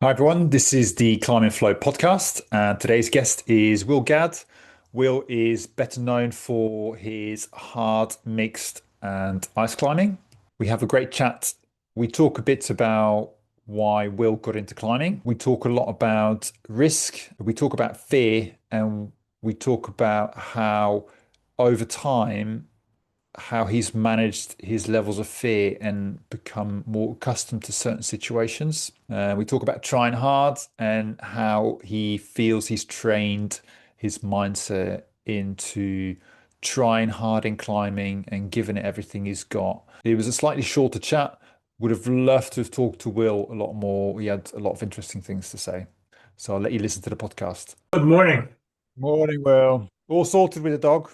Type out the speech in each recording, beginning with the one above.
Hi everyone, this is the Climb and Flow podcast, and today's guest is Will Gadd. Will is better known for his hard, mixed, and ice climbing. We have a great chat. We talk a bit about why Will got into climbing. We talk a lot about risk. We talk about fear, and we talk about how over time how he's managed his levels of fear and become more accustomed to certain situations. We talk about trying hard and how he feels he's trained his mindset into trying hard in climbing and giving it everything he's got. It was a slightly shorter chat. Would have loved to have talked to Will a lot more. He had a lot of interesting things to say. So I'll let you listen to the podcast. Good morning. Morning, Will. All sorted with the dog?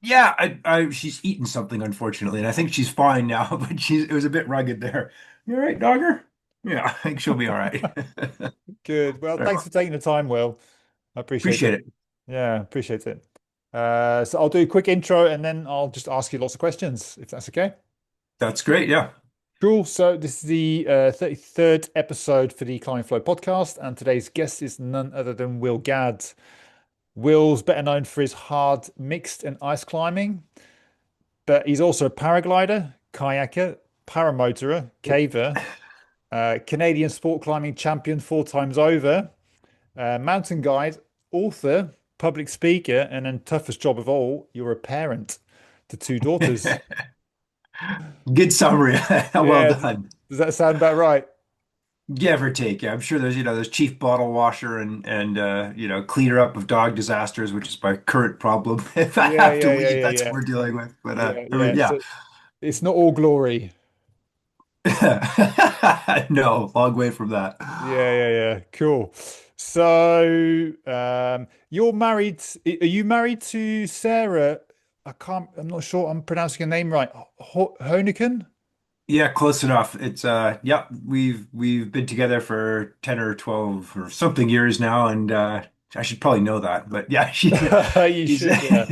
Yeah, she's eaten something, unfortunately, and I think she's fine now, but it was a bit rugged there. You all right, dogger? Yeah, I think she'll be all right. Good. Well, Sorry. thanks for taking the time, Will. I appreciate Appreciate it. it. Yeah, appreciate it. So I'll do a quick intro and then I'll just ask you lots of questions, if that's okay. That's great. Yeah, Cool. So this is the 33rd episode for the Climb Flow podcast, and today's guest is none other than Will Gadd. Will's better known for his hard mixed and ice climbing, but he's also a paraglider, kayaker, paramotorer, caver, Canadian sport climbing champion four times over, mountain guide, author, public speaker, and then toughest job of all, you're a parent to two daughters. good summary. Well Yeah, done. does that sound about right? Give or take. Yeah, I'm sure there's chief bottle washer and cleaner up of dog disasters, which is my current problem. If I Yeah, have to yeah, yeah, leave, yeah, that's what yeah, we're dealing with. But yeah, I mean, yeah. yeah. So it's not all glory. No, long way from that. Yeah, yeah, yeah. Cool. So, you're married. Are you married to Sarah? I'm not sure I'm pronouncing her name right. Hoeniken? Yeah, close enough. It's yep, we've been together for 10 or 12 or something years now, and I should probably know that. But yeah, You she's should, yeah.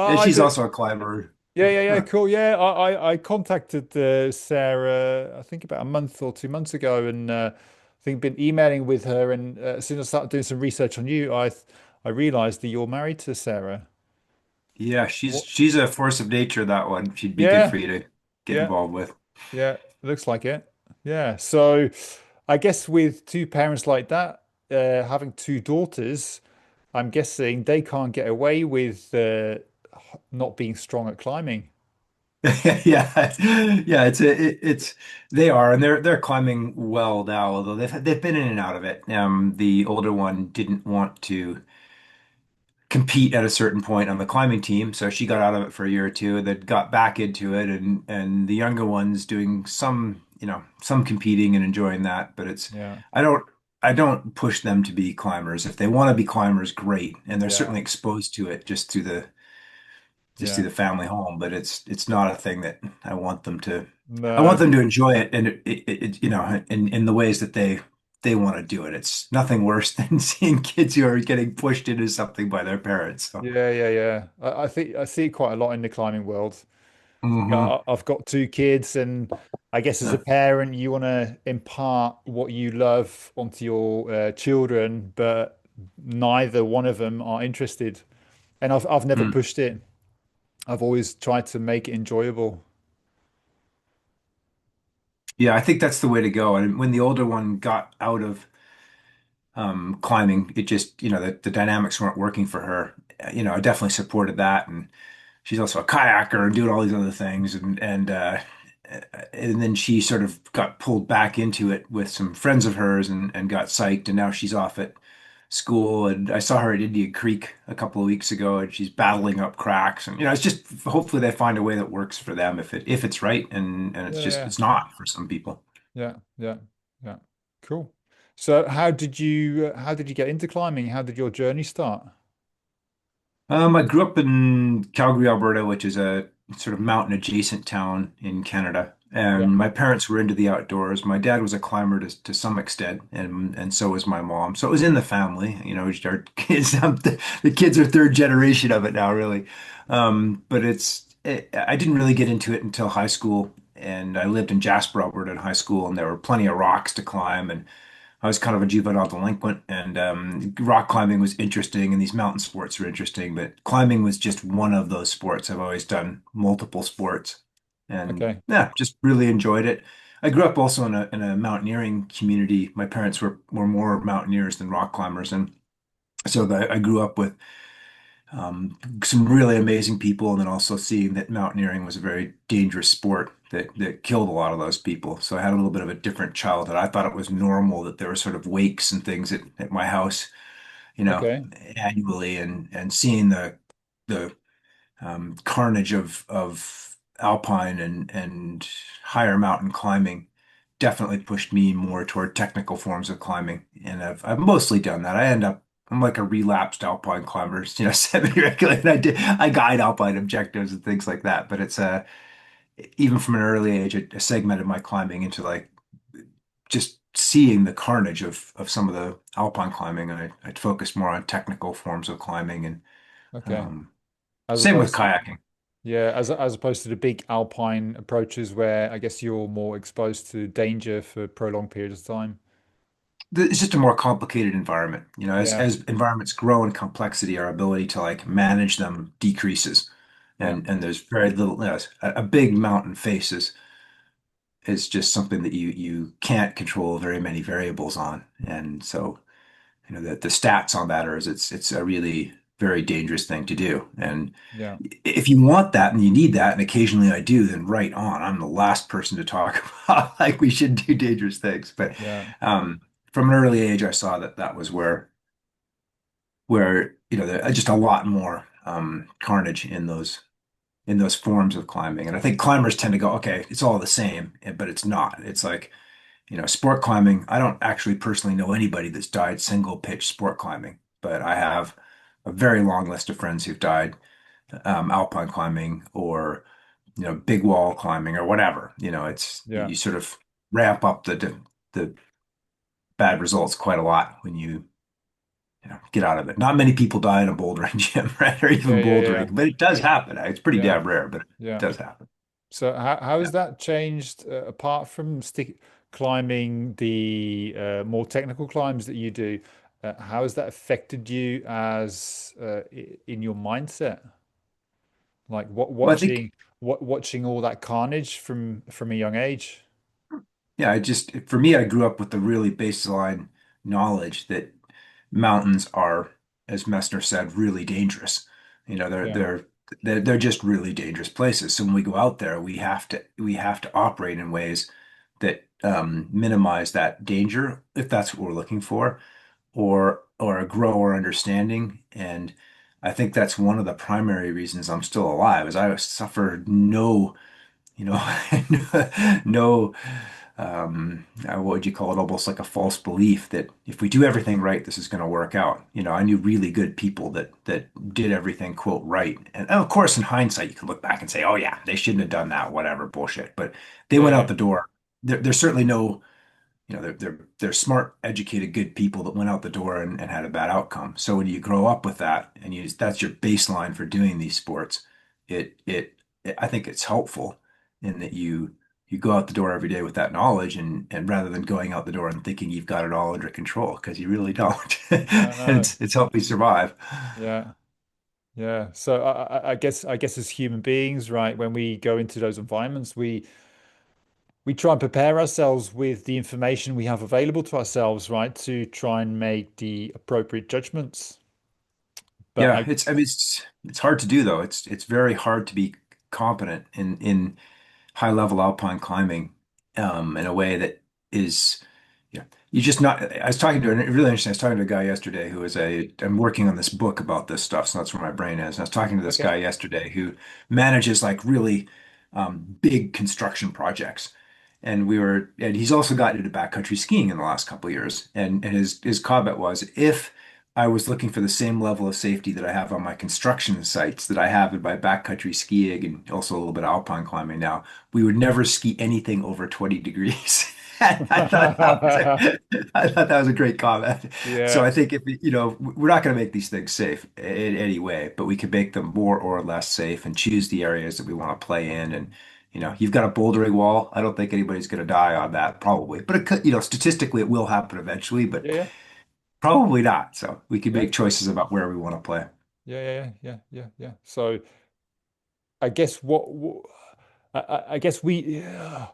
and I she's do. also a climber. Yeah, yeah, yeah, cool. Yeah, I contacted Sarah, I think about a month or 2 months ago, and I think been emailing with her. And as soon as I started doing some research on you, I realized that you're married to Sarah. Yeah, What? she's a force of nature, that one. She'd be good Yeah, for you to get yeah, involved with. yeah. Looks like it. Yeah. So, I guess with two parents like that, having two daughters, I'm guessing they can't get away with not being strong at climbing. Yeah, yeah, it's they are, and they're climbing well now, although they've been in and out of it. The older one didn't want to compete at a certain point on the climbing team, so she got out of it for a year or two, then got back into it, and the younger one's doing some competing and enjoying that, but it's Yeah, I don't I don't push them to be climbers. If they want to be climbers, great, and they're yeah, certainly exposed to it just through yeah. the family home, but it's not a thing that I want them to. I want No. them to enjoy it, and in the ways that they want to do it. It's nothing worse than seeing kids who are getting pushed into something by their parents. So, Yeah, yeah, yeah. I think I see it quite a lot in the climbing world. hmm I've got two kids, and I guess as a Uh, parent, you want to impart what you love onto your children, but neither one of them are interested. And I've never mm. pushed it. I've always tried to make it enjoyable. Yeah, I think that's the way to go. And when the older one got out of climbing, it just the dynamics weren't working for her. I definitely supported that, and she's also a kayaker and doing all these other things, and then she sort of got pulled back into it with some friends of hers and got psyched, and now she's off at school. And I saw her at Indian Creek a couple of weeks ago, and she's battling up cracks, and it's just hopefully they find a way that works for them if it's right, and Yeah, yeah, it's not for some people. yeah, yeah, yeah. Cool. So how did you get into climbing? How did your journey start? I grew up in Calgary, Alberta, which is a sort of mountain adjacent town in Canada. Yeah. And my parents were into the outdoors. My dad was a climber to some extent, and so was my mom. So it was in the family. Our kids, the kids are third generation of it now, really. I didn't really get into it until high school, and I lived in Jasper, Alberta in high school, and there were plenty of rocks to climb, and I was kind of a juvenile delinquent, and rock climbing was interesting, and these mountain sports were interesting. But climbing was just one of those sports. I've always done multiple sports, and Okay. yeah, just really enjoyed it. I grew up also in a mountaineering community. My parents were more mountaineers than rock climbers, and so I grew up with some really amazing people, and then also seeing that mountaineering was a very dangerous sport that killed a lot of those people. So I had a little bit of a different childhood. I thought it was normal that there were sort of wakes and things at my house, you know, Okay. annually, and seeing the carnage of alpine and higher mountain climbing definitely pushed me more toward technical forms of climbing. And I've mostly done that. I'm like a relapsed alpine climber, semi-regularly. And I guide alpine objectives and things like that. But it's even from an early age, I segmented my climbing into like just seeing the carnage of some of the alpine climbing, and I'd focus more on technical forms of climbing, and Okay. um, As same with opposed to, kayaking. yeah, as opposed to the big alpine approaches where I guess you're more exposed to danger for prolonged periods of time. It's just a more complicated environment. Yeah. As environments grow in complexity, our ability to like manage them decreases. Yeah. And there's very little, a big mountain face is just something that you can't control very many variables on. And so, the stats on that are is it's a really very dangerous thing to do. And Yeah. if you want that and you need that, and occasionally I do, then right on. I'm the last person to talk about like we should do dangerous things. But Yeah. um, from an early age, I saw that that was where just a lot more carnage in those forms of climbing. And I think climbers tend to go, okay, it's all the same, but it's not. It's like, sport climbing. I don't actually personally know anybody that's died single pitch sport climbing, but I have a very long list of friends who've died alpine climbing or big wall climbing or whatever. It's Yeah. you sort of ramp up the bad results quite a lot when get out of it. Not many people die in a bouldering gym, right? Or Yeah. even Yeah. Yeah. bouldering, but it does happen. It's pretty Yeah. damn rare, but it Yeah. does happen. So how Yeah. has that changed apart from stick climbing the more technical climbs that you do? How has that affected you as in your mindset? Like Well, I think, watching all that carnage from a young age. yeah, for me, I grew up with the really baseline knowledge that mountains are, as Messner said, really dangerous. You know, they're Yeah. they're they're just really dangerous places. So when we go out there, we have to operate in ways that minimize that danger, if that's what we're looking for, or grow our understanding. And I think that's one of the primary reasons I'm still alive, is I suffered no, you know, no, what would you call it? Almost like a false belief that if we do everything right, this is going to work out. I knew really good people that did everything quote right, and of course, in hindsight, you can look back and say, "Oh yeah, they shouldn't have done that," whatever bullshit. But they Yeah. went out Yeah. the door. There's certainly no, they're smart, educated, good people that went out the door and had a bad outcome. So when you grow up with that and that's your baseline for doing these sports, I think it's helpful in that you go out the door every day with that knowledge, and rather than going out the door and thinking you've got it all under control, because you really don't. No, And no. it's helped me survive. Yeah. Yeah. So I guess as human beings, right, when we go into those environments, we try and prepare ourselves with the information we have available to ourselves, right, to try and make the appropriate judgments. But Yeah, I mean, it's hard to do though. It's very hard to be competent in high level alpine climbing in a way that is, yeah, you just not. I was talking to really interesting. I was talking to a guy yesterday who is I'm working on this book about this stuff, so that's where my brain is. And I was talking to this okay, guy yesterday who manages like really big construction projects. And he's also gotten into backcountry skiing in the last couple of years. And his comment was, if I was looking for the same level of safety that I have on my construction sites that I have in my backcountry skiing and also a little bit of alpine climbing now, we would never ski anything over 20 degrees. I thought that was a great comment. So yeah, I think if we're not going to make these things safe in any way, but we can make them more or less safe and choose the areas that we want to play in, and You've got a bouldering wall. I don't think anybody's going to die on that, probably. But it could, statistically, it will happen eventually, but Yeah, probably not. So we can yeah, make choices about where we want to play. yeah, yeah, yeah, yeah, yeah, yeah. So I guess I guess we yeah.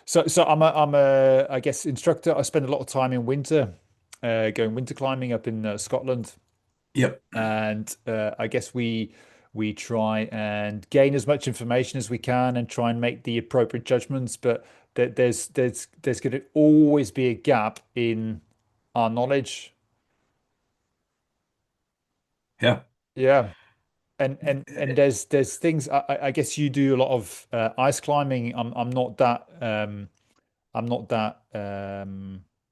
So I'm a I guess instructor. I spend a lot of time in winter, going winter climbing up in Scotland, Yep. and I guess we try and gain as much information as we can and try and make the appropriate judgments. But there's going to always be a gap in our knowledge. Yeah. Yeah. And there's things I guess you do a lot of ice climbing. I'm not that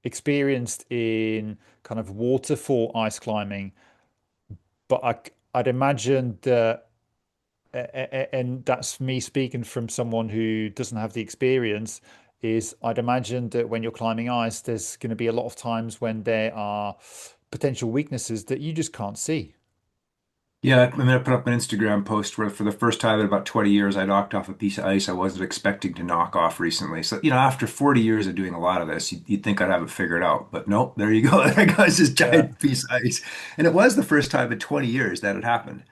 experienced in kind of waterfall ice climbing, but I'd imagine that and that's me speaking from someone who doesn't have the experience, is I'd imagine that when you're climbing ice, there's going to be a lot of times when there are potential weaknesses that you just can't see. Yeah, I'm gonna put up an Instagram post where for the first time in about 20 years, I knocked off a piece of ice I wasn't expecting to knock off recently. So, after 40 years of doing a lot of this, you'd think I'd have it figured out. But nope, there you go. There goes this Yeah. giant piece of ice. And it was the first time in 20 years that had happened.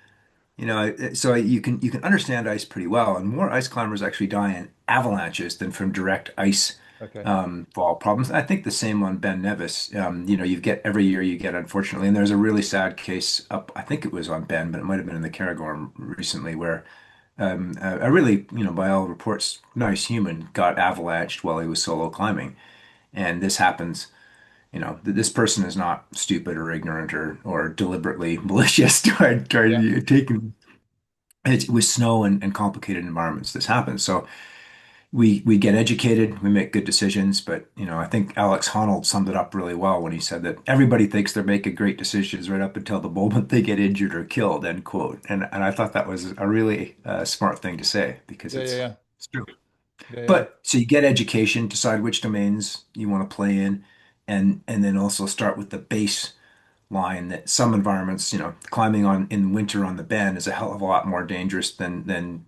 So you can understand ice pretty well, and more ice climbers actually die in avalanches than from direct ice Okay. fall problems. I think the same on Ben Nevis. You get every year you get, unfortunately, and there's a really sad case up. I think it was on Ben, but it might have been in the Cairngorm recently, where a really, by all reports, nice human got avalanched while he was solo climbing, and this happens. This person is not stupid or ignorant or deliberately malicious toward Yeah. taking it with snow and complicated environments. This happens. So we get educated, we make good decisions, but I think Alex Honnold summed it up really well when he said that everybody thinks they're making great decisions right up until the moment they get injured or killed, end quote. And I thought that was a really smart thing to say because Yeah. Yeah. Yeah. it's true. Yeah. Yeah. But so you get education, decide which domains you want to play in, and then also start with the base line that some environments, climbing on in winter on the bend is a hell of a lot more dangerous than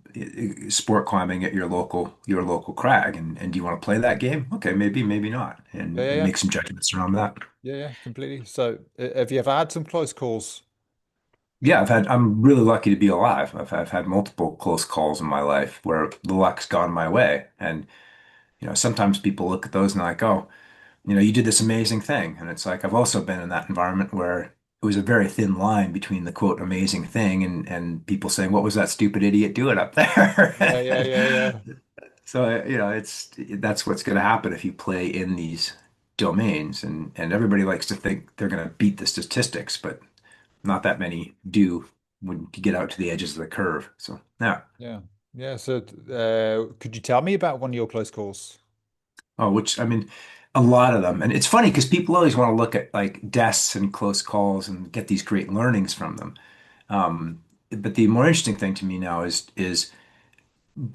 sport climbing at your local crag. And do you want to play that game? Okay, maybe, maybe not, Yeah. and, Yeah. and Yeah. make some judgments around that. Yeah, yeah, completely. So, have you ever had some close calls? Yeah, I'm really lucky to be alive. I've had multiple close calls in my life where the luck's gone my way. And, sometimes people look at those and they're like, oh, you did this amazing thing. And it's like, I've also been in that environment where it was a very thin line between the quote amazing thing and people saying, what was that stupid idiot doing up there? Yeah, yeah, yeah, yeah, So, that's what's going to happen if you play in these domains. And everybody likes to think they're going to beat the statistics, but not that many do when you get out to the edges of the curve. So, yeah. yeah, yeah. So, could you tell me about one of your close calls? Oh, which I mean, a lot of them. And it's funny because people always want to look at like deaths and close calls and get these great learnings from them. But the more interesting thing to me now is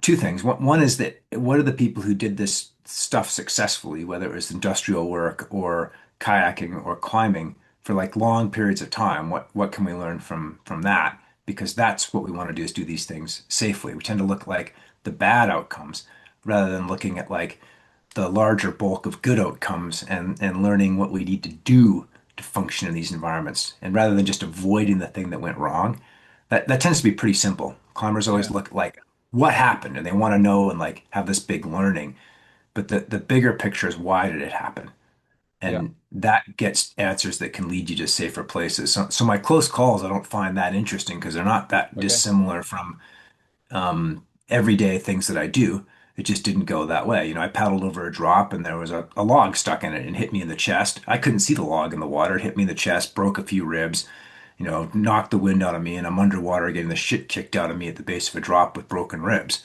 two things. One is that what are the people who did this stuff successfully, whether it was industrial work or kayaking or climbing for like long periods of time? What can we learn from that? Because that's what we want to do is do these things safely. We tend to look like the bad outcomes rather than looking at like the larger bulk of good outcomes and learning what we need to do to function in these environments. And rather than just avoiding the thing that went wrong, that tends to be pretty simple. Climbers always Yeah, look like what happened and they want to know and like have this big learning. But the bigger picture is why did it happen? yeah. And that gets answers that can lead you to safer places. So my close calls, I don't find that interesting because they're not that Okay. dissimilar from everyday things that I do. It just didn't go that way. I paddled over a drop and there was a log stuck in it and hit me in the chest. I couldn't see the log in the water. It hit me in the chest, broke a few ribs, knocked the wind out of me, and I'm underwater getting the shit kicked out of me at the base of a drop with broken ribs.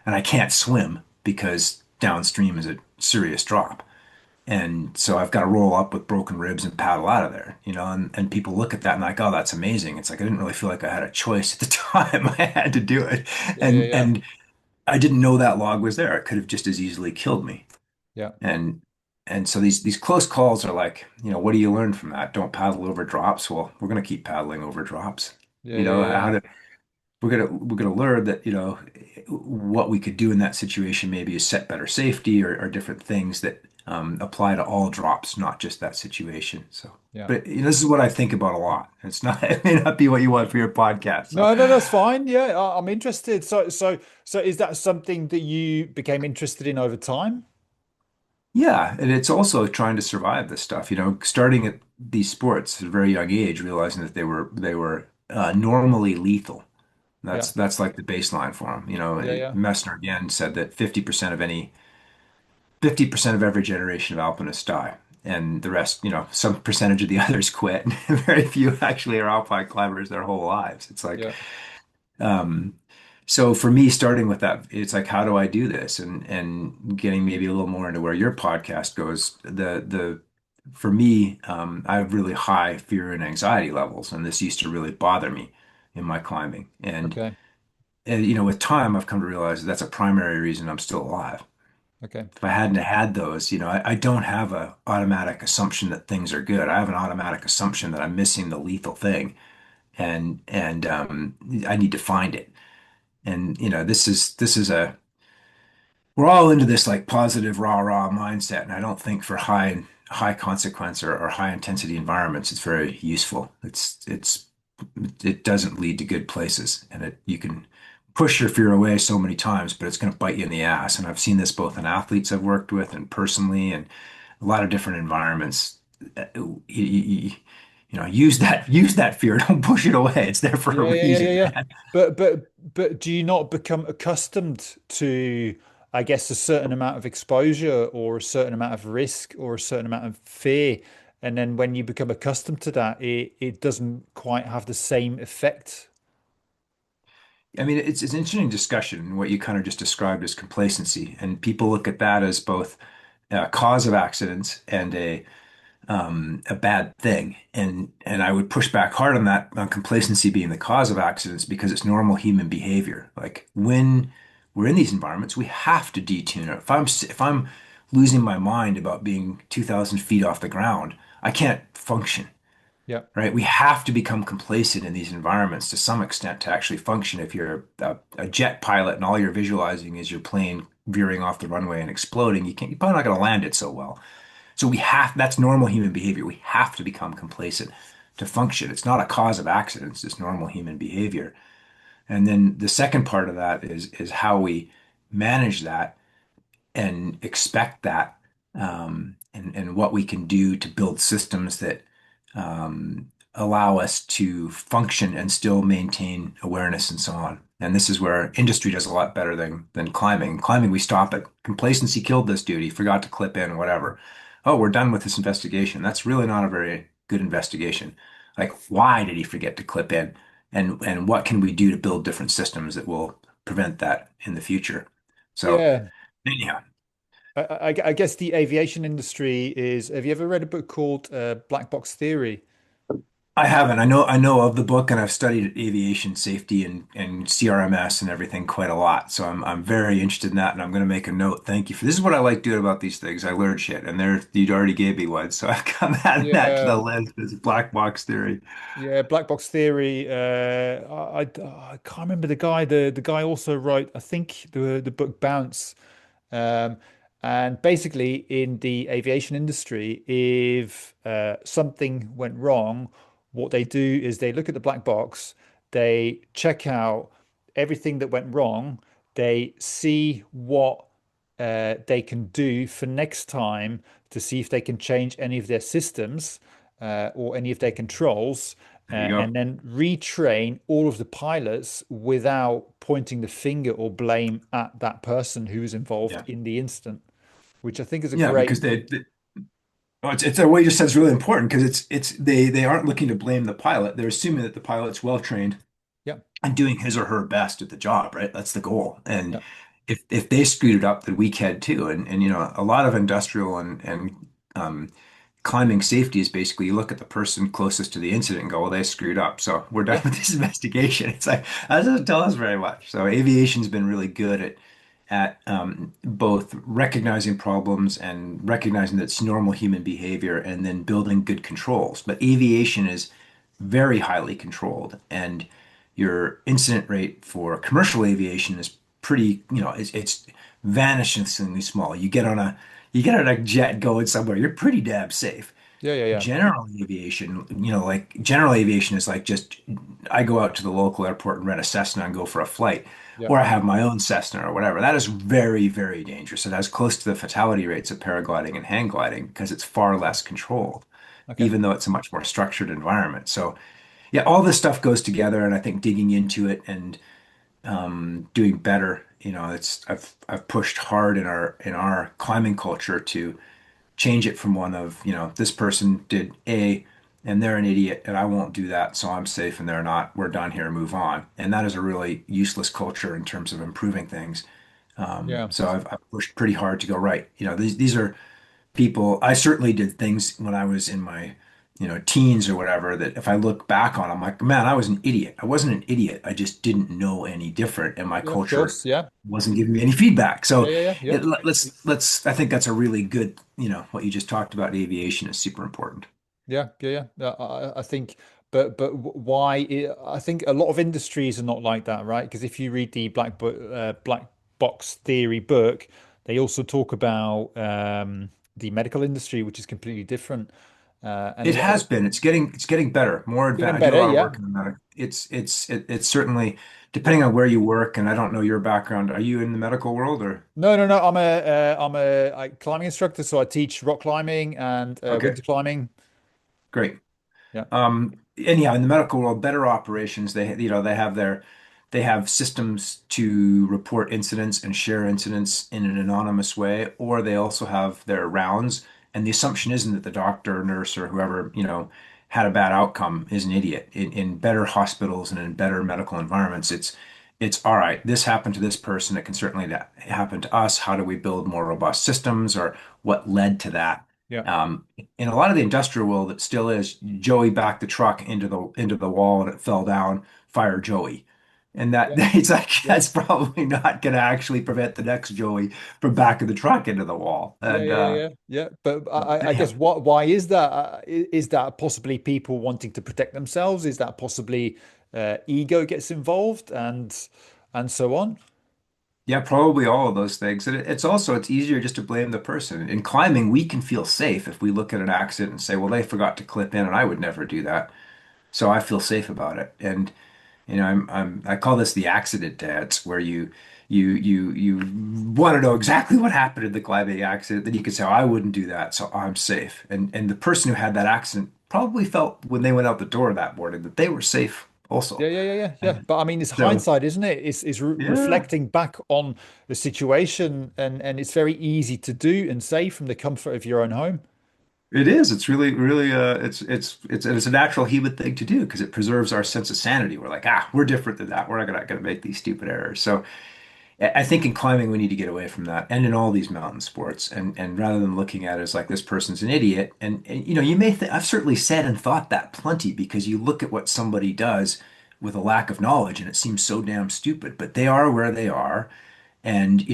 And I can't swim because downstream is a serious drop. And so I've got to roll up with broken ribs and paddle out of there, and people look at that and like, oh, that's amazing. It's like I didn't really feel like I had a choice at the time. I had to do it. Yeah, yeah, And yeah, and I didn't know that log was there. It could have just as easily killed me. yeah, And and so these close calls are like, what do you learn from that? Don't paddle over drops. Well, we're gonna keep paddling over drops. yeah, You yeah, know, yeah, how yeah. to. we're gonna learn that, what we could do in that situation maybe is set better safety or different things that apply to all drops, not just that situation. So, Yeah. but this is what I think about a lot. It's not, it may not be what you want for your podcast. So, No, no, that's fine. Yeah, I'm interested. So is that something that you became interested in over time? yeah, and it's also trying to survive this stuff. Starting at these sports at a very young age, realizing that they were normally lethal. Yeah, That's like the baseline for them. yeah, yeah, Messner again said that 50% of every generation of alpinists die, and the rest, some percentage of the others quit. Very few actually are alpine climbers their whole lives. It's like, yeah. um, so for me, starting with that, it's like, how do I do this? And getting maybe a little more into where your podcast goes. For me, I have really high fear and anxiety levels, and this used to really bother me in my climbing. Okay, And with time, I've come to realize that that's a primary reason I'm still alive. okay. If I hadn't had those, I don't have a automatic assumption that things are good. I have an automatic assumption that I'm missing the lethal thing, and I need to find it. And this is a we're all into this like positive rah mindset, and I don't think for high consequence or high intensity environments it's very useful. It doesn't lead to good places, and you can push your fear away so many times, but it's going to bite you in the ass. And I've seen this both in athletes I've worked with and personally, and a lot of different environments. Use that fear. Don't push it away. It's there for a Yeah, yeah, yeah, yeah, reason, yeah. man. But do you not become accustomed to, I guess, a certain amount of exposure or a certain amount of risk or a certain amount of fear? And then when you become accustomed to that, it doesn't quite have the same effect. I mean, it's an interesting discussion. What you kind of just described as complacency, and people look at that as both a cause of accidents and a bad thing. And I would push back hard on that, on complacency being the cause of accidents, because it's normal human behavior. Like when we're in these environments, we have to detune it. If I'm losing my mind about being 2,000 feet off the ground, I can't function. Yeah, Right? We have to become complacent in these environments to some extent to actually function. If you're a jet pilot and all you're visualizing is your plane veering off the runway and exploding, you're probably not going to land it so well. So that's normal human behavior. We have to become complacent to function. It's not a cause of accidents, it's normal human behavior. And then the second part of that is how we manage that and expect that, and what we can do to build systems that allow us to function and still maintain awareness and so on. And this is where industry does a lot better than climbing. Climbing, we stop it. Complacency killed this dude. He forgot to clip in, whatever. Oh, we're done with this investigation. That's really not a very good investigation. Like, why did he forget to clip in? And what can we do to build different systems that will prevent that in the future? So, yeah. anyhow, I guess the aviation industry is. Have you ever read a book called Black Box Theory? I haven't. I know of the book, and I've studied aviation safety and CRMS and everything quite a lot. So I'm very interested in that, and I'm going to make a note. Thank you for this. Is what I like doing about these things. I learn shit, and you'd already gave me one, so I've come adding that to Yeah, the list as black box theory. yeah, Black Box Theory. I can't remember the guy. The guy also wrote, I think, the book Bounce. Um, and basically, in the aviation industry, if something went wrong, what they do is they look at the black box, they check out everything that went wrong, they see what they can do for next time to see if they can change any of their systems or any of their controls, There you go. and then retrain all of the pilots without pointing the finger or blame at that person who was involved Yeah, in the incident, which I think is a yeah, great, because it's what you just said is really important because they aren't looking to blame the pilot. They're assuming that the pilot's well trained yeah, and doing his or her best at the job, right? That's the goal. And yeah, if they screwed it up, then we can too. And a lot of industrial and climbing safety is basically you look at the person closest to the incident and go, well, they screwed up. So we're done yeah, with this investigation. It's like that doesn't tell us very much. So aviation's been really good at both recognizing problems and recognizing that it's normal human behavior and then building good controls. But aviation is very highly controlled. And your incident rate for commercial aviation is pretty, it's vanishingly small. You get on a jet going somewhere, you're pretty damn safe. Yeah, yeah, yeah, General aviation, like general aviation is like just I go out to the local airport and rent a Cessna and go for a flight, yeah. or I have my own Cessna or whatever. That is very, very dangerous. It has close to the fatality rates of paragliding and hang gliding because it's far less controlled, Okay. even though it's a much more structured environment. So, yeah, all this stuff goes together, and I think digging into it and doing better, it's I've pushed hard in our climbing culture to change it from one of, this person did A and they're an idiot and I won't do that, so I'm safe and they're not. We're done here, move on. And that is a really useless culture in terms of improving things. Yeah. So I've pushed pretty hard to go right. These are people. I certainly did things when I was in my, teens or whatever that if I look back on, I'm like, man, I was an idiot. I wasn't an idiot. I just didn't know any different, and my Yeah, of culture course. Yeah. wasn't giving me any feedback. Yeah, So yeah, yeah, yeah. I think that's a really good, what you just talked about in aviation is super important. Yeah, yeah, yeah. I think, but why? I think a lot of industries are not like that, right? Because if you read the black box theory book, they also talk about the medical industry, which is completely different. And a It lot of has been. It's getting better, more advanced. getting I do a better. lot of Yeah. work in the medical. It's certainly depending on where you work, and I don't know your background. Are you in the medical world or? No, no, no. I'm a climbing instructor, so I teach rock climbing and Okay, winter climbing. great. Yeah, Anyhow, in the medical world, better operations, they have systems to report incidents and share incidents in an anonymous way, or they also have their rounds. And the assumption isn't that the doctor, nurse, or whoever, had a bad outcome is an idiot. In better hospitals and in better medical environments, it's all right. This happened to this person. It can certainly happen to us. How do we build more robust systems, or what led to that? yeah, Um, in a lot of the industrial world, it still is Joey backed the truck into the wall and it fell down, fire Joey. And that yeah, it's like yeah. that's probably not going to actually prevent the next Joey from backing the truck into the wall. Yeah, And yeah, yeah, yeah, yeah. But I anyhow, guess what? Why is that? Is that possibly people wanting to protect themselves? Is that possibly ego gets involved and so on? yeah, probably all of those things. And it's easier just to blame the person. In climbing, we can feel safe if we look at an accident and say, well, they forgot to clip in, and I would never do that. So I feel safe about it. And I call this the accident dance, where you want to know exactly what happened in the climbing accident. Then you can say, oh, I wouldn't do that, so I'm safe. And the person who had that accident probably felt when they went out the door that morning that they were safe Yeah, also. yeah, yeah, yeah, yeah. And But I mean, it's so, hindsight, isn't it? It's re yeah, reflecting back on the situation, and it's very easy to do and say from the comfort of your own home. it is. It's really, really, it's a natural human thing to do because it preserves our sense of sanity. We're like, we're different than that. We're not gonna make these stupid errors. So I think in climbing we need to get away from that, and in all these mountain sports, and rather than looking at it as like this person's an idiot, and you may think I've certainly said and thought that plenty because you look at what somebody does with a lack of knowledge and it seems so damn stupid, but they are where they are, and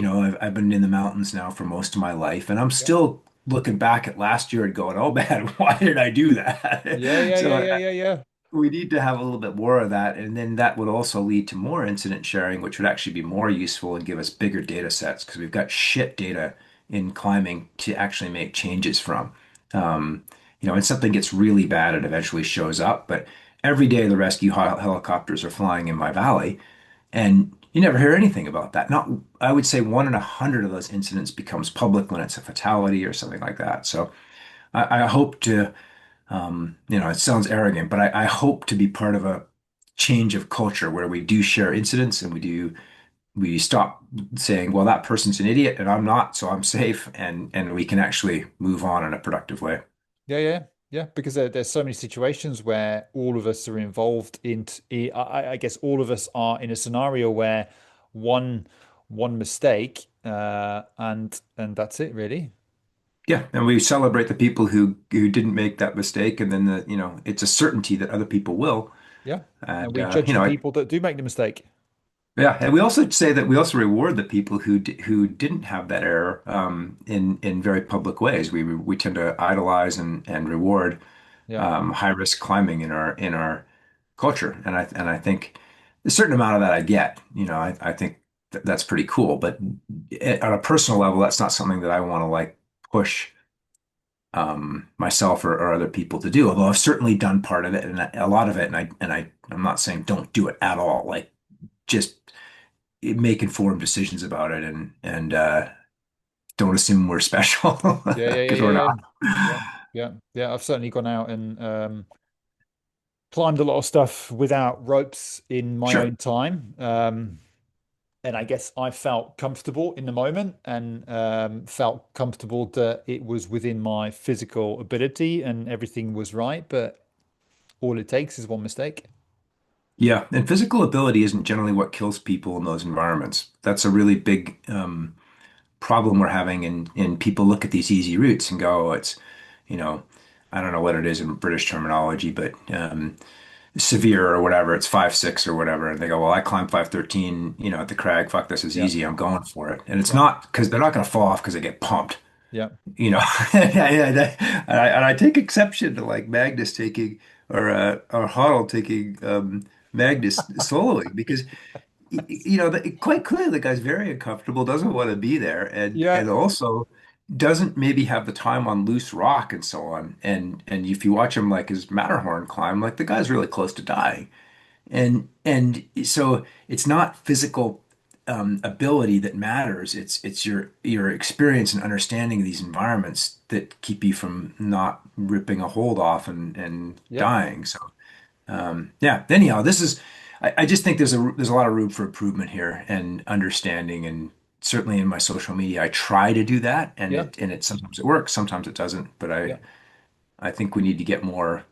I've been in the mountains now for most of my life, and I'm Yeah, still looking back at last year and going, oh man, why did I do that? yeah, yeah, yeah, So yeah, yeah, yeah. we need to have a little bit more of that, and then that would also lead to more incident sharing, which would actually be more useful and give us bigger data sets because we've got shit data in climbing to actually make changes from. Um, and something gets really bad, it eventually shows up. But every day the rescue helicopters are flying in my valley, and you never hear anything about that. Not, I would say 1 in 100 of those incidents becomes public when it's a fatality or something like that. So I hope to it sounds arrogant, but I hope to be part of a change of culture where we do share incidents and we stop saying, well, that person's an idiot and I'm not, so I'm safe, and we can actually move on in a productive way. Yeah, yeah, yeah. Because there's so many situations where all of us are involved in. I guess all of us are in a scenario where one one mistake, and that's it, really. Yeah, and we celebrate the people who didn't make that mistake, and then it's a certainty that other people will, Yeah, and and we judge the I people that do make the mistake. yeah, and we also say that we also reward the people who didn't have that error in very public ways. We tend to idolize and reward Yeah, high risk climbing in our culture, and I think a certain amount of that I get. I think that's pretty cool. But on a personal level, that's not something that I want to like push myself or other people to do. Although I've certainly done part of it and a lot of it, I'm not saying don't do it at all. Like just make informed decisions about it and don't assume we're special Yeah, yeah, yeah, because yeah, we're yeah, not. yeah, yeah, yeah. I've certainly gone out and climbed a lot of stuff without ropes in my Sure. own time. And I guess I felt comfortable in the moment and felt comfortable that it was within my physical ability and everything was right. But all it takes is one mistake. Yeah, and physical ability isn't generally what kills people in those environments. That's a really big problem we're having, and people look at these easy routes and go, oh, it's, you know, I don't know what it is in British terminology, but severe or whatever, it's 5'6" or whatever. And they go, well, I climbed 5'13", at the crag. Fuck, this is Yeah, easy. I'm going for it. And it's yeah, not because they're not going to fall off because they get pumped. yeah, Yeah, yeah, and I take exception to like Magnus taking or Harald taking Magnus soloing because quite clearly the guy's very uncomfortable, doesn't want to be there, and yeah, also doesn't maybe have the time on loose rock and so on. And if you watch him like his Matterhorn climb, like the guy's really close to dying. And so it's not physical ability that matters. It's your experience and understanding of these environments that keep you from not ripping a hold off and yeah, dying. So yeah. Anyhow, I just think there's a lot of room for improvement here and understanding, and certainly in my social media, I try to do that, and yeah, it sometimes it works, sometimes it doesn't. But yeah, I think we need to get more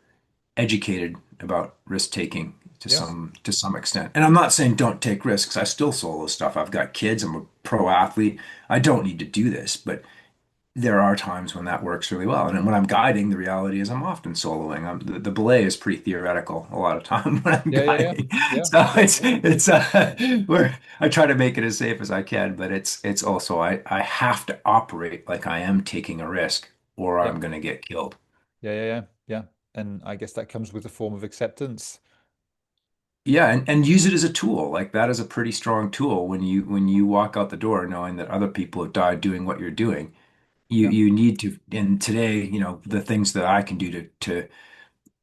educated about risk taking yeah, to some extent. And I'm not saying don't take risks. I still solo stuff. I've got kids. I'm a pro athlete. I don't need to do this, but there are times when that works really well. And when I'm guiding, the reality is I'm often soloing. The belay is pretty theoretical a lot of time when I'm yeah, yeah, yeah, guiding. yeah, So yeah, it's where I try to make it as safe as I can, but it's also I have to operate like I am taking a risk or yeah, I'm going to get killed. yeah, yeah, yeah, yeah. And I guess that comes with a form of acceptance. Yeah, and use it as a tool. Like that is a pretty strong tool when you walk out the door knowing that other people have died doing what you're doing. You Yeah, you need to, and today, the things that I can do to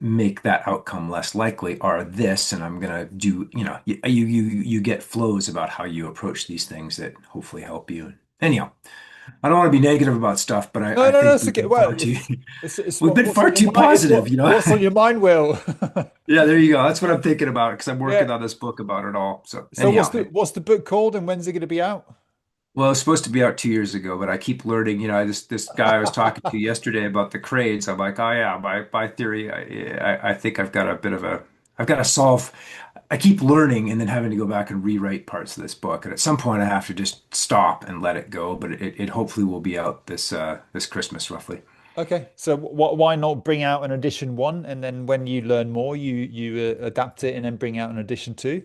make that outcome less likely are this, and I'm gonna do, you get flows about how you approach these things that hopefully help you. Anyhow, I don't want to be negative about stuff, but no, I no, no, think it's we've okay. been Well, far too it's we've been what's far on your too mind. It's positive, what's on your mind, Will. Yeah, there you go. That's what I'm thinking about because I'm Yeah. working on this book about it all. So So anyhow, what's the book called and when's it going to be out? well, it's supposed to be out 2 years ago, but I keep learning. This guy I was talking to yesterday about the cranes. I'm like, oh yeah, by theory, I think I've got to solve. I keep learning and then having to go back and rewrite parts of this book, and at some point I have to just stop and let it go. But it hopefully will be out this Christmas roughly. Okay, so why not bring out an edition one, and then when you learn more, you adapt it and then bring out an edition two.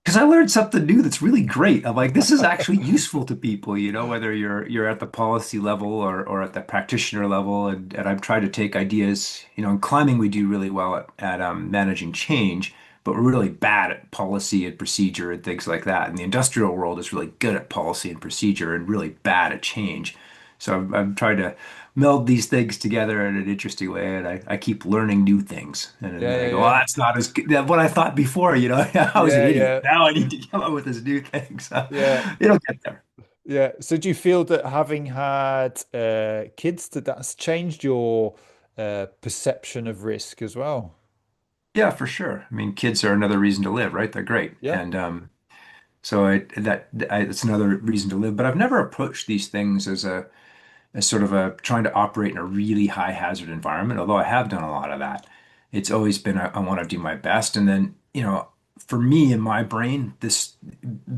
Because I learned something new that's really great. I'm like, this is actually useful to people, whether you're at the policy level or at the practitioner level. And I'm trying to take ideas, in climbing we do really well at managing change, but we're really bad at policy and procedure and things like that. And the industrial world is really good at policy and procedure and really bad at change. So I'm trying to meld these things together in an interesting way, and I keep learning new things. And Yeah, then I yeah, go, "Oh, yeah, that's not as good as what I thought before." I was an yeah, idiot. yeah, Now I need to come up with this new thing. So yeah, it'll get there. yeah. So do you feel that having had kids, that's changed your perception of risk as well? Yeah, for sure. I mean, kids are another reason to live, right? They're great, Yeah, and so it's another reason to live. But I've never approached these things as sort of a trying to operate in a really high hazard environment, although I have done a lot of that. It's always been I want to do my best. And then, for me in my brain, this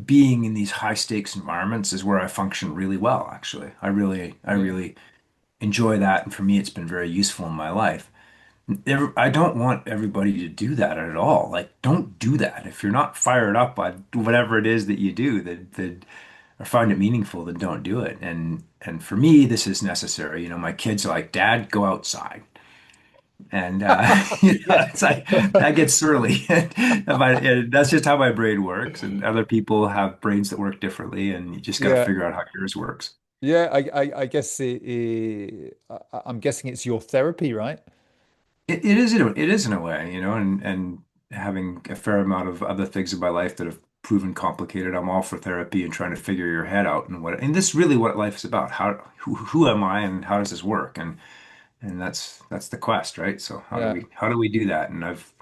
being in these high stakes environments is where I function really well, actually. I yeah, really enjoy that. And for me, it's been very useful in my life. I don't want everybody to do that at all. Like, don't do that. If you're not fired up on whatever it is that you do, then or find it meaningful, then don't do it. And for me, this is necessary. My kids are like, Dad, go outside. And it's like that gets surly. And that's just how my brain works. And other people have brains that work differently, and you just got to Yeah. figure out how yours works. Yeah, I guess I'm guessing it's your therapy, right? It is in a way, and having a fair amount of other things in my life that have proven complicated. I'm all for therapy and trying to figure your head out and this is really what life is about. Who am I and how does this work? And that's the quest, right? So Yeah. how do we do that? And I've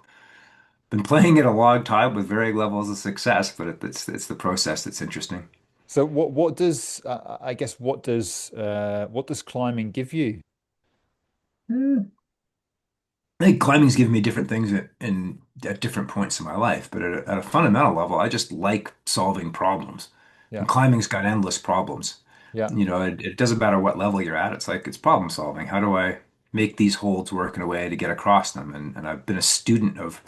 been playing it a long time with varying levels of success, but it's the process that's interesting. So what does I guess what does climbing give you? Hmm. I think climbing's given me different things at different points in my life, but at a fundamental level, I just like solving problems. Yeah. And climbing's got endless problems. Yeah. It doesn't matter what level you're at. It's problem solving. How do I make these holds work in a way to get across them? And I've been a student of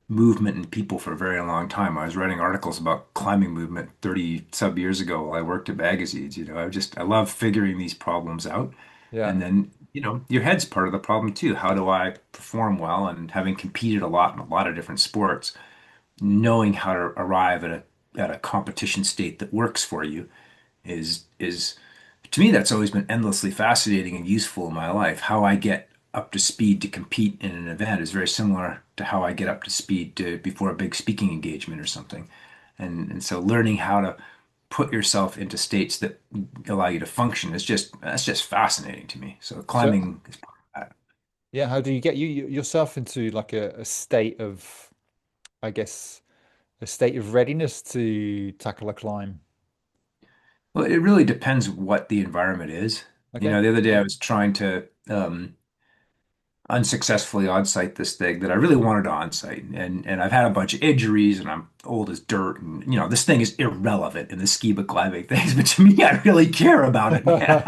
movement and people for a very long time. I was writing articles about climbing movement 30 sub years ago while I worked at magazines. I love figuring these problems out. Yeah. And then, your head's part of the problem too. How do I perform well? And having competed a lot in a lot of different sports, knowing how to arrive at a competition state that works for you is to me that's always been endlessly fascinating and useful in my life. How I get up to speed to compete in an event is very similar to how I get up to speed to before a big speaking engagement or something. And so learning how to put yourself into states that allow you to function is that's just fascinating to me. So So climbing is part of that. yeah, how do you get yourself into like a state of, I guess, a state of readiness to tackle a climb? Well, it really depends what the environment is. Okay. The other day I was trying to unsuccessfully on-site this thing that I really wanted to on-site. And I've had a bunch of injuries and I'm old as dirt. And, this thing is irrelevant in the scheme of climbing things. But to me, I really care about it, man.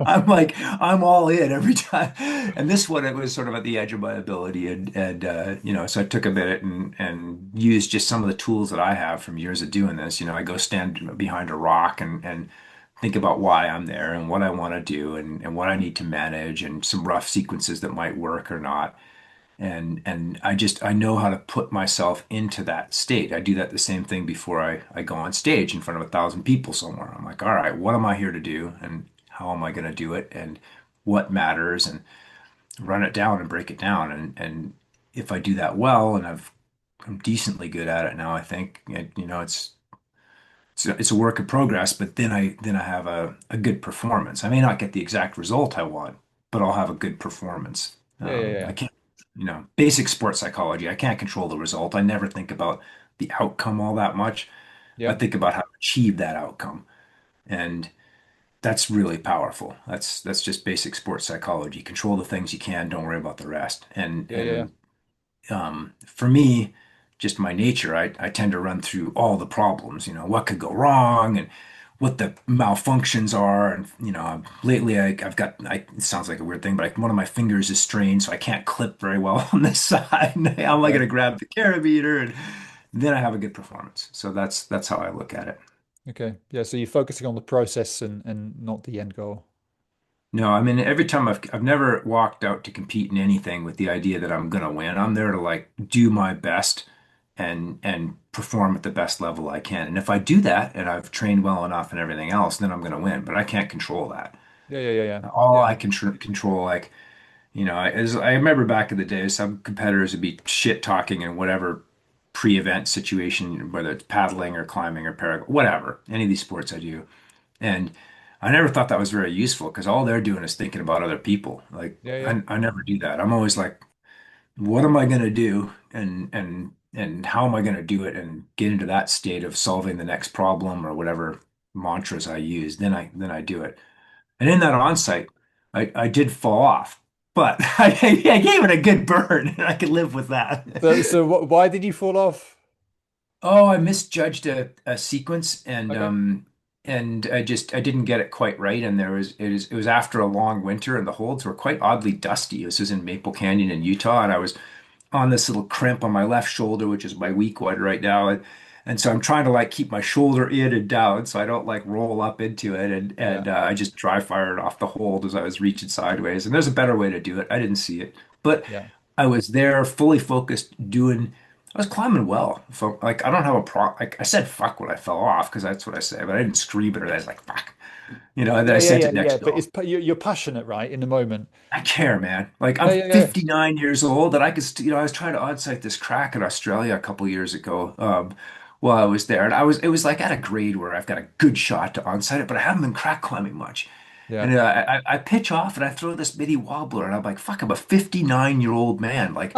I'm like, I'm all in every time. And this one, it was sort of at the edge of my ability. So I took a minute and used just some of the tools that I have from years of doing this. I go stand behind a rock and think about why I'm there and what I want to do and what I need to manage and some rough sequences that might work or not. And I know how to put myself into that state. I do that the same thing before I go on stage in front of 1,000 people somewhere. I'm like, all right, what am I here to do and how am I going to do it and what matters and run it down and break it down. And if I do that well and I'm decently good at it now, I think, it's a work in progress, but then I have a good performance. I may not get the exact result I want, but I'll have a good performance. Yeah, yeah, I yeah. can't, basic sports psychology. I can't control the result. I never think about the outcome all that much. I Yeah. think about how to achieve that outcome, and that's really powerful. That's just basic sports psychology. Control the things you can. Don't worry about the rest. And Yeah, yeah, yeah. and for me, just my nature, I tend to run through all the problems, what could go wrong and what the malfunctions are. And, lately I've got, it sounds like a weird thing, but one of my fingers is strained, so I can't clip very well on this side. How am I going Okay. to grab the carabiner? And then I have a good performance. So that's how I look at it. Okay. Yeah, so you're focusing on the process and not the end goal. No, I mean, every time I've never walked out to compete in anything with the idea that I'm gonna win. I'm there to like do my best and perform at the best level I can. And if I do that and I've trained well enough and everything else, then I'm gonna win. But I can't control that. Yeah, yeah, yeah, yeah. All Yeah. I can control, like, I remember back in the day, some competitors would be shit talking in whatever pre-event situation, whether it's paddling or climbing or whatever, any of these sports I do. And I never thought that was very useful because all they're doing is thinking about other people. Like Yeah, yeah. I never do that. I'm always like, what am I going to do? And how am I going to do it? And get into that state of solving the next problem or whatever mantras I use. Then I do it. And in that onsite, I did fall off, but I gave it a good burn and I could live with that. So why did you fall off? Oh, I misjudged a sequence Okay. and I didn't get it quite right and it was after a long winter and the holds were quite oddly dusty. This was in Maple Canyon in Utah and I was on this little crimp on my left shoulder, which is my weak one right now. And so I'm trying to like keep my shoulder in and down so I don't like roll up into it Yeah. and I just dry fired off the hold as I was reaching sideways. And there's a better way to do it. I didn't see it. But Yeah. I was there fully focused doing, I was climbing well. So like I don't have a like I said fuck when I fell off because that's what I say, but I didn't scream it or I was like fuck. And then Yeah, I yeah, sent yeah, it yeah. next But door. you're passionate, right, in the moment. I care, man. Like I'm Yeah, yeah, yeah. 59 years old and I could, I was trying to on-site this crack in Australia a couple years ago, while I was there. And it was like at a grade where I've got a good shot to on-site it, but I haven't been crack climbing much. Yeah. And I pitch off and I throw this mini wobbler and I'm like, fuck, I'm a 59-year-old man. Like,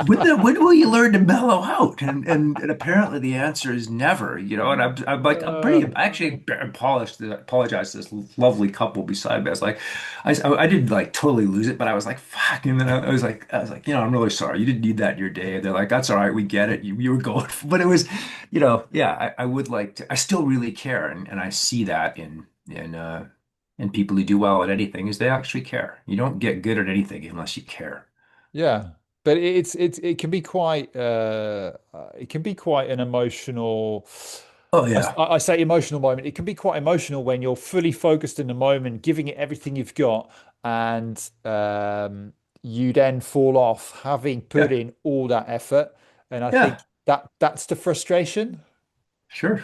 when will you learn to mellow out? And apparently the answer is never, And I'm like I'm pretty Uh, I actually apologized to this lovely couple beside me. I was like, I didn't like totally lose it, but I was like, fuck. And then I was like, I'm really sorry. You didn't need that in your day. And they're like, that's all right, we get it. You were going, but it was, yeah. I would like to. I still really care, and I see that in people who do well at anything is they actually care. You don't get good at anything unless you care. yeah. But it can be quite it can be quite an emotional. Oh yeah. I say emotional moment. It can be quite emotional when you're fully focused in the moment, giving it everything you've got, and you then fall off, having put Yeah. in all that effort. And I think Yeah. that's the frustration. Sure.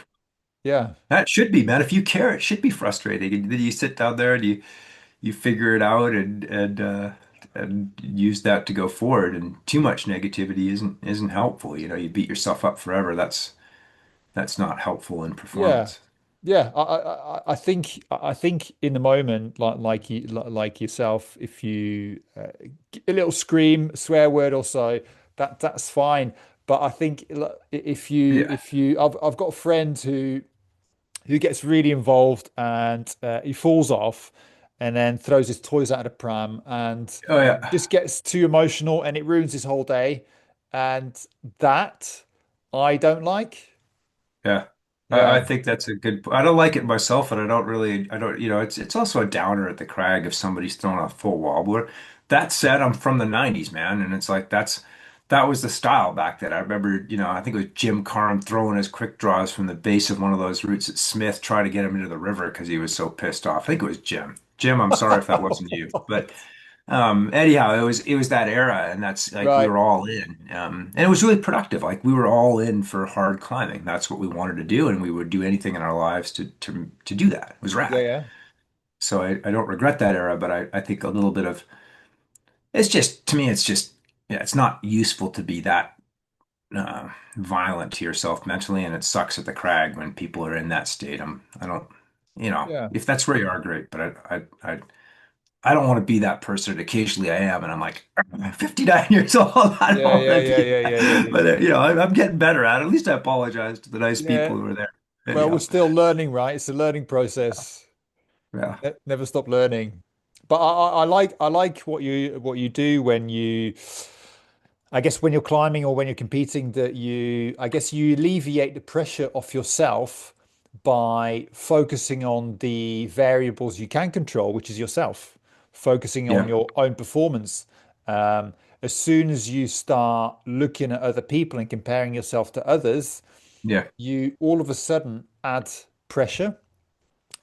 Yeah. That should be, man. If you care, it should be frustrating. And then you sit down there and you figure it out and use that to go forward. And too much negativity isn't helpful. You beat yourself up forever. That's not helpful in Yeah. performance. Yeah, I think in the moment, like yourself, if you a little scream, swear word or so, that's fine. But I think Yeah. if you I've got a friend who gets really involved and he falls off and then throws his toys out of the pram and Oh yeah. just gets too emotional and it ruins his whole day. And that I don't like. Yeah. I Yeah, think that's a good, I don't like it myself, and I don't, it's also a downer at the crag if somebody's throwing a full wobbler. That said, I'm from the 90s, man, and it's like that was the style back then. I remember, I think it was Jim Carm throwing his quick draws from the base of one of those routes at Smith, trying to get him into the river because he was so pissed off. I think it was Jim. Jim, I'm sorry if that wasn't you, but anyhow, it was that era, and that's like we right. were all in, and it was really productive. Like we were all in for hard climbing. That's what we wanted to do, and we would do anything in our lives to do that. It was Yeah, rad. yeah. So I don't regret that era, but I think a little bit of it's just to me, it's just yeah, it's not useful to be that violent to yourself mentally, and it sucks at the crag when people are in that state. I don't, Yeah. if that's where you are, great, but I don't want to be that person. Occasionally I am, and I'm like, I'm 59 years old. I don't Yeah, want yeah, to yeah, be yeah, yeah, yeah, that. yeah, But, yeah. I'm getting better at it. At least I apologize to the nice Yeah. people who were there. Well, we're Anyhow, still learning, right? It's a learning process. yeah, Never stop learning. But I like what you do when you I guess when you're climbing or when you're competing that I guess you alleviate the pressure off yourself by focusing on the variables you can control, which is yourself, focusing on yeah, your own performance. Um, as soon as you start looking at other people and comparing yourself to others, yeah. you all of a sudden add pressure.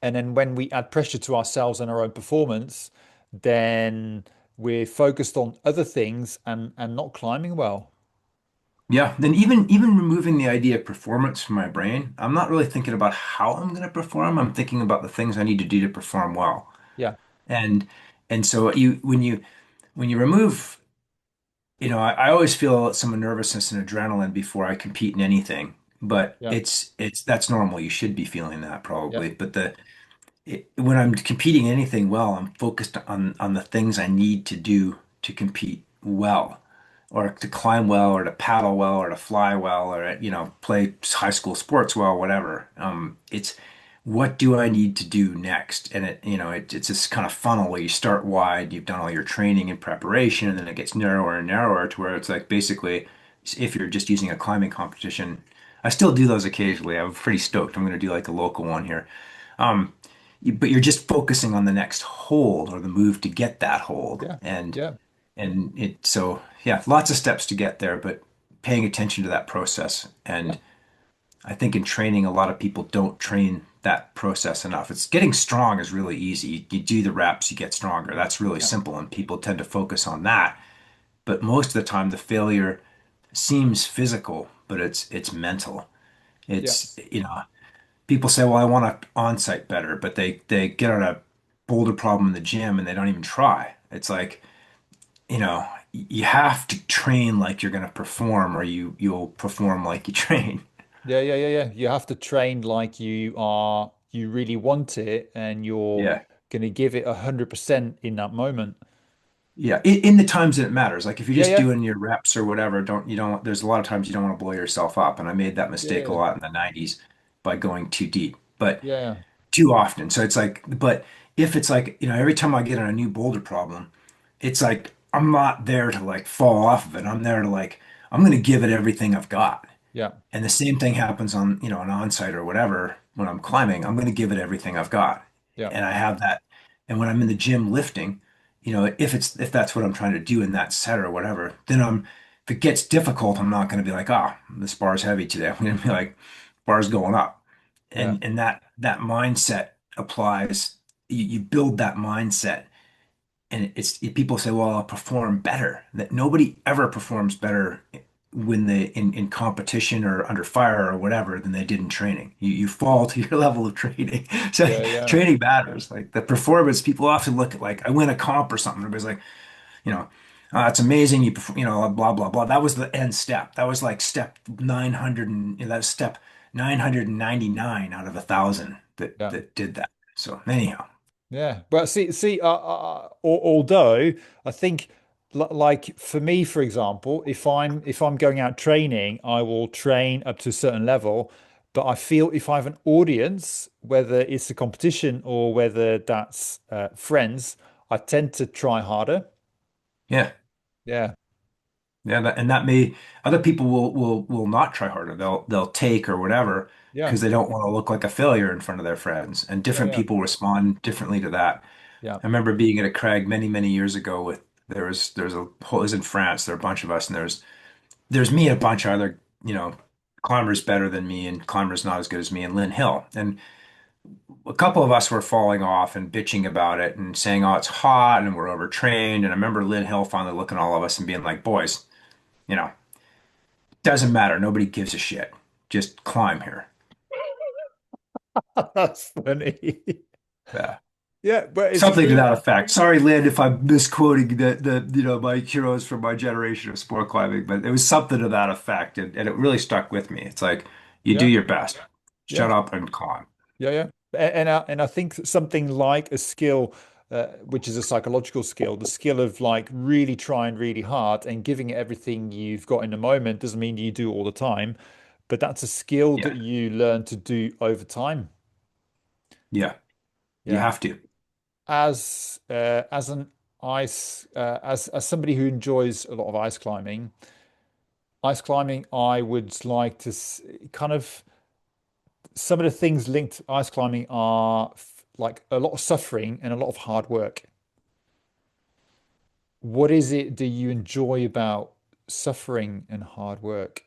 And then when we add pressure to ourselves and our own performance, then we're focused on other things and not climbing well. Yeah, then even removing the idea of performance from my brain, I'm not really thinking about how I'm going to perform. I'm thinking about the things I need to do to perform well. Yeah, And and so when you remove I always feel some nervousness and adrenaline before I compete in anything, but yeah, it's that's normal. You should be feeling that yeah, probably. But when I'm competing in anything well, I'm focused on the things I need to do to compete well, or to climb well, or to paddle well, or to fly well, or play high school sports well, whatever. It's what do I need to do next? And it's this kind of funnel where you start wide, you've done all your training and preparation, and then it gets narrower and narrower to where it's like basically, if you're just using a climbing competition, I still do those occasionally. I'm pretty stoked. I'm going to do like a local one here. Um, but you're just focusing on the next hold or the move to get that hold, yeah, and yeah, and it so yeah, lots of steps to get there, but paying attention to that process. yeah, And I think in training, a lot of people don't train that process enough. It's getting strong is really easy. You do the reps, you get stronger. That's really yeah, simple, and people tend to focus on that. but most of the time the failure seems physical, but it's mental. Yeah. It's, people say, well, I want to on-site better, but they get on a boulder problem in the gym and they don't even try. It's like, you have to train like you're going to perform, or you'll perform like you train. Yeah. You have to train like you really want it and you're Yeah. going to give it 100% in that moment. Yeah, in the times that it matters. Like if you're Yeah, just yeah. doing your reps or whatever, there's a lot of times you don't want to blow yourself up. And I made that mistake a Yeah. lot in the 90s by going too deep, but Yeah. too often. So it's like, but if it's like, every time I get on a new boulder problem, it's like I'm not there to like fall off of it. I'm there to like, I'm going to give it everything I've got. Yeah. And the same thing happens on, an on-site or whatever. When I'm climbing, I'm going to give it everything I've got. Yeah. And I have that. And when I'm in the gym lifting, if that's what I'm trying to do in that set or whatever, then if it gets difficult, I'm not going to be like, oh, this bar's heavy today. I'm going to be like, bar's going up. Yeah. And that mindset applies. You build that mindset, and people say, well, I'll perform better. That nobody ever performs better when they in competition or under fire or whatever than they did in training. You fall to your level of training. So Yeah. Yeah. training matters. Like the performance, people often look at like I win a comp or something. Everybody's like, you know, it's amazing. Blah blah blah. That was the end step. That was like step 900, and that's step 999 out of 1,000 that Yeah. that did that. So anyhow, Yeah, but although I think, like for me, for example, if I'm going out training, I will train up to a certain level. But I feel if I have an audience, whether it's a competition or whether that's friends, I tend to try harder. yeah. Yeah, Yeah, and that may other people will not try harder. They'll take or whatever yeah, because they don't want to look like a failure in front of their friends. And yeah, different yeah, people respond differently to that. yeah. I remember being at a crag many years ago with there's a whole it was in France. There were a bunch of us, and there's me and a bunch of other climbers better than me and climbers not as good as me and Lynn Hill. And a couple of us were falling off and bitching about it and saying, "Oh, it's hot and we're overtrained." And I remember Lynn Hill finally looking at all of us and being like, "Boys, you know." Doesn't matter. Nobody gives a shit. Just climb here. That's funny. Yeah. Yeah, but it's Something to true. that effect. Sorry, Lynn, if I'm misquoting my heroes from my generation of sport climbing, but it was something to that effect, and it really stuck with me. It's like you do Yeah, your best. yeah. Shut up and climb. Yeah. And I think something like a skill, which is a psychological skill, the skill of like really trying really hard and giving it everything you've got in the moment doesn't mean you do it all the time, but that's a skill Yeah. that you learn to do over time. Yeah. You Yeah. have to. As an as somebody who enjoys a lot of ice climbing, I would like to kind of some of the things linked to ice climbing are like a lot of suffering and a lot of hard work. What is it do you enjoy about suffering and hard work?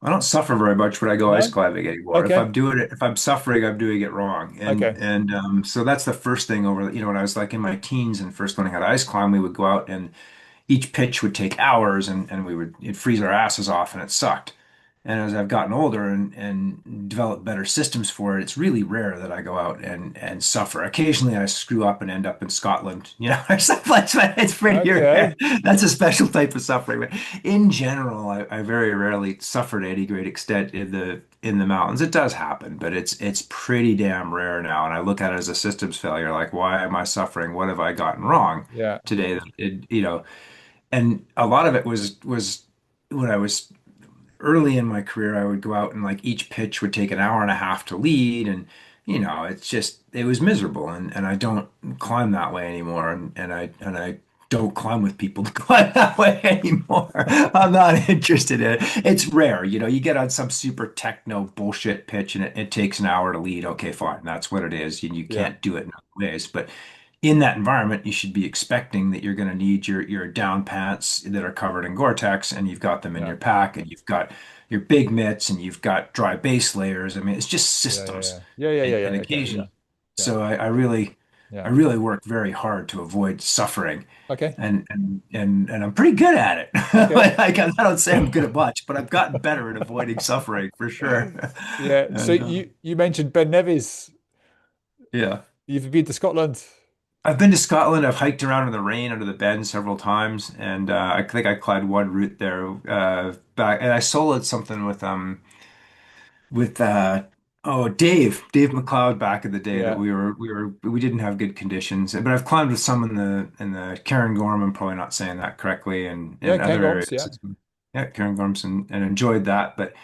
I don't suffer very much when I go ice No? climbing anymore. Okay. If I'm suffering, I'm doing it wrong. Okay. And so that's the first thing when I was like in my teens and first learning how to ice climb, we would go out and each pitch would take hours and it'd freeze our asses off and it sucked. And as I've gotten older and developed better systems for it, it's really rare that I go out and suffer. Occasionally I screw up and end up in Scotland, or stuff like that. It's pretty rare. Okay. That's a special type of suffering. But in general, I very rarely suffer to any great extent in the mountains. It does happen, but it's pretty damn rare now. And I look at it as a systems failure. Like, why am I suffering? What have I gotten wrong Yeah. today? And a lot of it was when I was early in my career, I would go out and like each pitch would take an hour and a half to lead, and it was miserable, and I don't climb that way anymore, and I don't climb with people to climb that way anymore. I'm not interested in it. It's rare, you get on some super techno bullshit pitch and it takes an hour to lead. Okay, fine, that's what it is. You Yeah. can't do it in other ways, but in that environment, you should be expecting that you're going to need your down pants that are covered in Gore-Tex, and you've got them in Yeah. your pack, and you've got your big mitts, and you've got dry base layers. I mean, it's just Yeah. Yeah. systems. Yeah. Yeah. Yeah. And, Yeah. and Yeah. I get it. Yeah. occasion, Yeah. so I really, I Yeah. really work very hard to avoid suffering, Okay. and I'm pretty good at it. Okay. Like I don't say I'm good at much, but I've gotten better at avoiding suffering for sure. Yeah. So And you mentioned Ben Nevis. yeah. You've been to Scotland. I've been to Scotland. I've hiked around in the rain under the bend several times, and I think I climbed one route there back. And I soloed something with Dave McLeod back in the day that Yeah. we didn't have good conditions. But I've climbed with some in the Cairngorm. I'm probably not saying that correctly, Yeah. and other Cairngorms. areas. Yeah. Yeah, Cairngorms and enjoyed that. But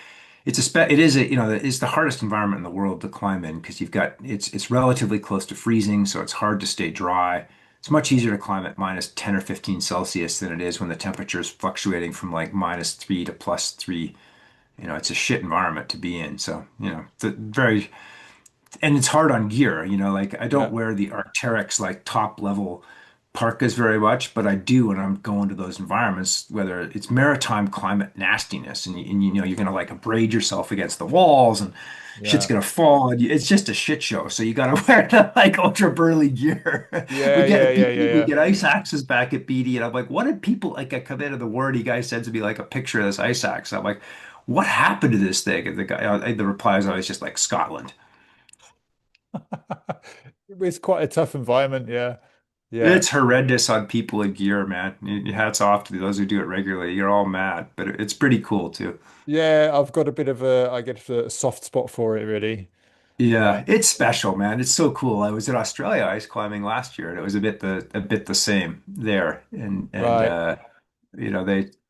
it is a, it's the hardest environment in the world to climb in because it's relatively close to freezing, so it's hard to stay dry. It's much easier to climb at minus 10 or 15 Celsius than it is when the temperature is fluctuating from like -3 to +3. It's a shit environment to be in. So, and it's hard on gear, like I don't Yeah. wear the Arc'teryx like top level parkas very much, but I do when I'm going to those environments, whether it's maritime climate nastiness and you're gonna like abrade yourself against the walls and shit's Yeah. gonna fall and it's just a shit show. So you gotta wear the like ultra burly gear. We Yeah. get Yeah. at Yeah. BD, we Yeah. get ice axes back at BD, and I'm like, what did people like? I come into the warranty guy sends me like a picture of this ice axe. I'm like, what happened to this thing? And the reply is always just like Scotland. It's quite a tough environment. Yeah. Yeah. It's horrendous on people in gear, man. Hats off to those who do it regularly. You're all mad, but it's pretty cool too. Yeah. I've got a bit of a, I guess, a soft spot for it, really. Yeah, it's special, man. It's so cool. I was in Australia ice climbing last year, and it was a bit the same there. And Right.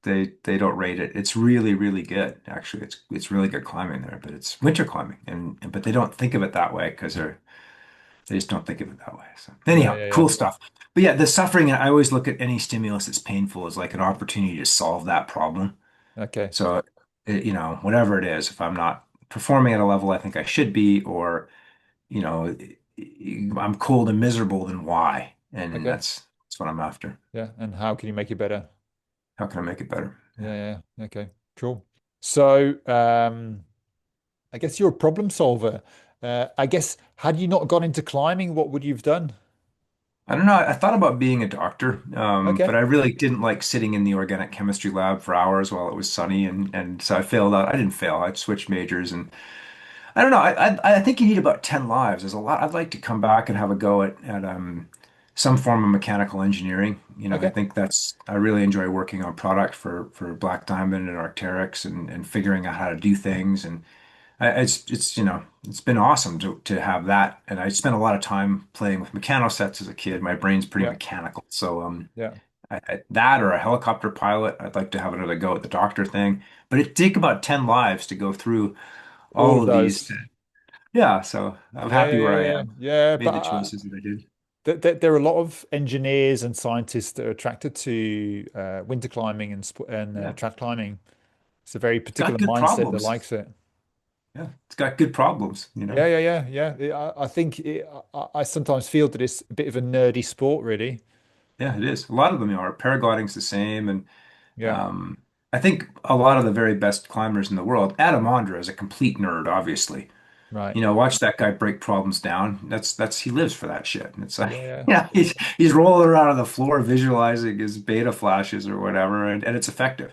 they don't rate it. It's really really good. Actually, it's really good climbing there, but it's winter climbing, but they don't think of it that way because they just don't think of it that way. So Yeah. anyhow, Yeah. Yeah. cool stuff. But yeah, the suffering, I always look at any stimulus that's painful as like an opportunity to solve that problem. Okay. So, whatever it is, if I'm not performing at a level I think I should be, or, you know, I'm cold and miserable, then why? And Okay. that's what I'm after. Yeah. And how can you make it better? How can I make it better? Yeah. Yeah. Yeah. Okay. Cool. So, I guess you're a problem solver. I guess had you not gone into climbing, what would you've done? I don't know. I thought about being a doctor, but Okay. I really didn't like sitting in the organic chemistry lab for hours while it was sunny, and so I failed out. I didn't fail. I switched majors, and I don't know. I think you need about 10 lives. There's a lot. I'd like to come back and have a go at some form of mechanical engineering. I Okay. think I really enjoy working on product for Black Diamond and Arc'teryx and figuring out how to do things. And it's been awesome to have that. And I spent a lot of time playing with mechano sets as a kid. My brain's pretty Yeah. mechanical. So Yeah. that or a helicopter pilot, I'd like to have another go at the doctor thing. But it take about 10 lives to go through All all of of these. those. Yeah, so I'm Yeah. Yeah. happy where Yeah. I Yeah. am. Yeah. But Made the choices that I did. there are a lot of engineers and scientists that are attracted to winter climbing and Yeah, track climbing. It's a very it's got particular good mindset that problems. likes it. Yeah, it's got good problems. Yeah. Yeah. Yeah. Yeah. I think I sometimes feel that it's a bit of a nerdy sport, really. Yeah, it is. A lot of them are. Paragliding's the same, and Yeah. um, I think a lot of the very best climbers in the world. Adam Ondra is a complete nerd, obviously. Right. Watch that guy break problems down. That's he lives for that shit. And it's like, Yeah. he's rolling around on the floor visualizing his beta flashes or whatever, and it's effective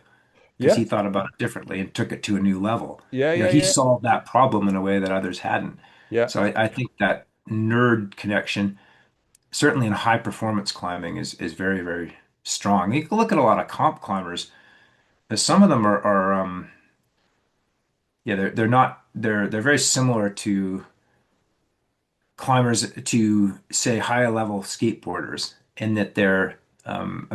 because Yeah. he thought about it differently and took it to a new level. Yeah. Yeah. He Yeah. solved that problem in a way that others hadn't. Yeah. So I think that nerd connection, certainly in high performance climbing, is very, very strong. You can look at a lot of comp climbers, but some of them are yeah, they're not they're very similar to climbers to say high level skateboarders in that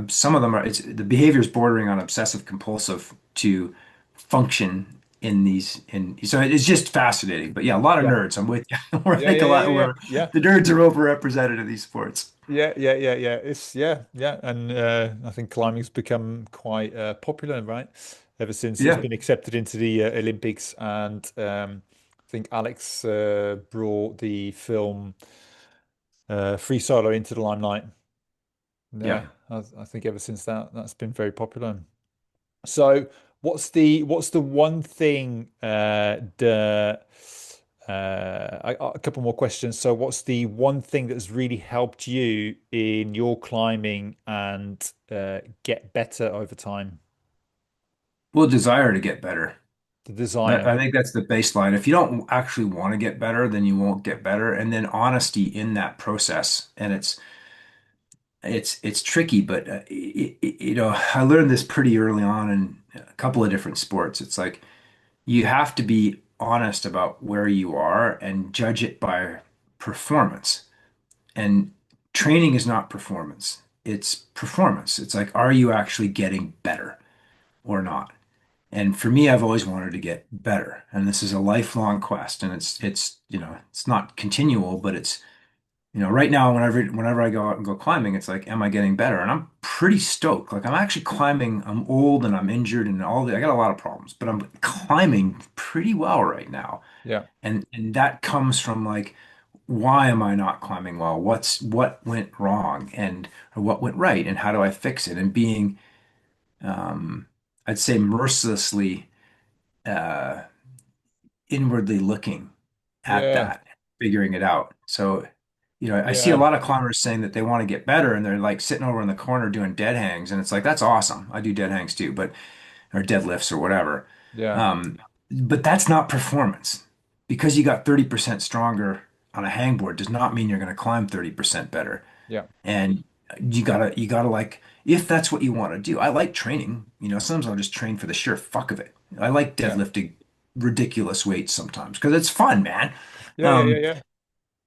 some of them are the behavior is bordering on obsessive compulsive to function in these in so it's just fascinating. But yeah, a lot of Yeah. nerds. I'm with you. We're Yeah. like Yeah. a Yeah. lot Yeah. where Yeah. the nerds are overrepresented in these sports. Yeah, yeah, yeah, yeah. It's yeah, and I think climbing's become quite popular, right? Ever since it's Yeah, been accepted into the Olympics, and I think Alex brought the film Free Solo into the limelight. yeah. Yeah, I think ever since that's been very popular. So, what's the one thing that A couple more questions. So, what's the one thing that's really helped you in your climbing and get better over time? Well, desire to get better. The I desire. think that's the baseline. If you don't actually want to get better, then you won't get better. And then honesty in that process. And it's tricky, but I learned this pretty early on in a couple of different sports. It's like you have to be honest about where you are and judge it by performance. And training is not performance. It's performance. It's like, are you actually getting better or not? And for me, I've always wanted to get better. And this is a lifelong quest. And it's not continual, but right now, whenever I go out and go climbing, it's like, am I getting better? And I'm pretty stoked. Like I'm actually climbing. I'm old and I'm injured and I got a lot of problems, but I'm climbing pretty well right now. Yeah. And that comes from like, why am I not climbing well? What went wrong and or what went right and how do I fix it? And being, um, I'd say mercilessly uh, inwardly looking at Yeah. that, figuring it out. So, I see a Yeah. lot of climbers saying that they want to get better and they're like sitting over in the corner doing dead hangs. And it's like, that's awesome. I do dead hangs too, or deadlifts or whatever. Yeah. Um, but that's not performance. Because you got 30% stronger on a hangboard does not mean you're going to climb 30% better. Yeah. And you gotta like, if that's what you want to do. I like training. Sometimes I'll just train for the sheer fuck of it. I like Yeah. deadlifting ridiculous weights sometimes because it's fun, man. Yeah. Yeah. Yeah. Um, Yeah.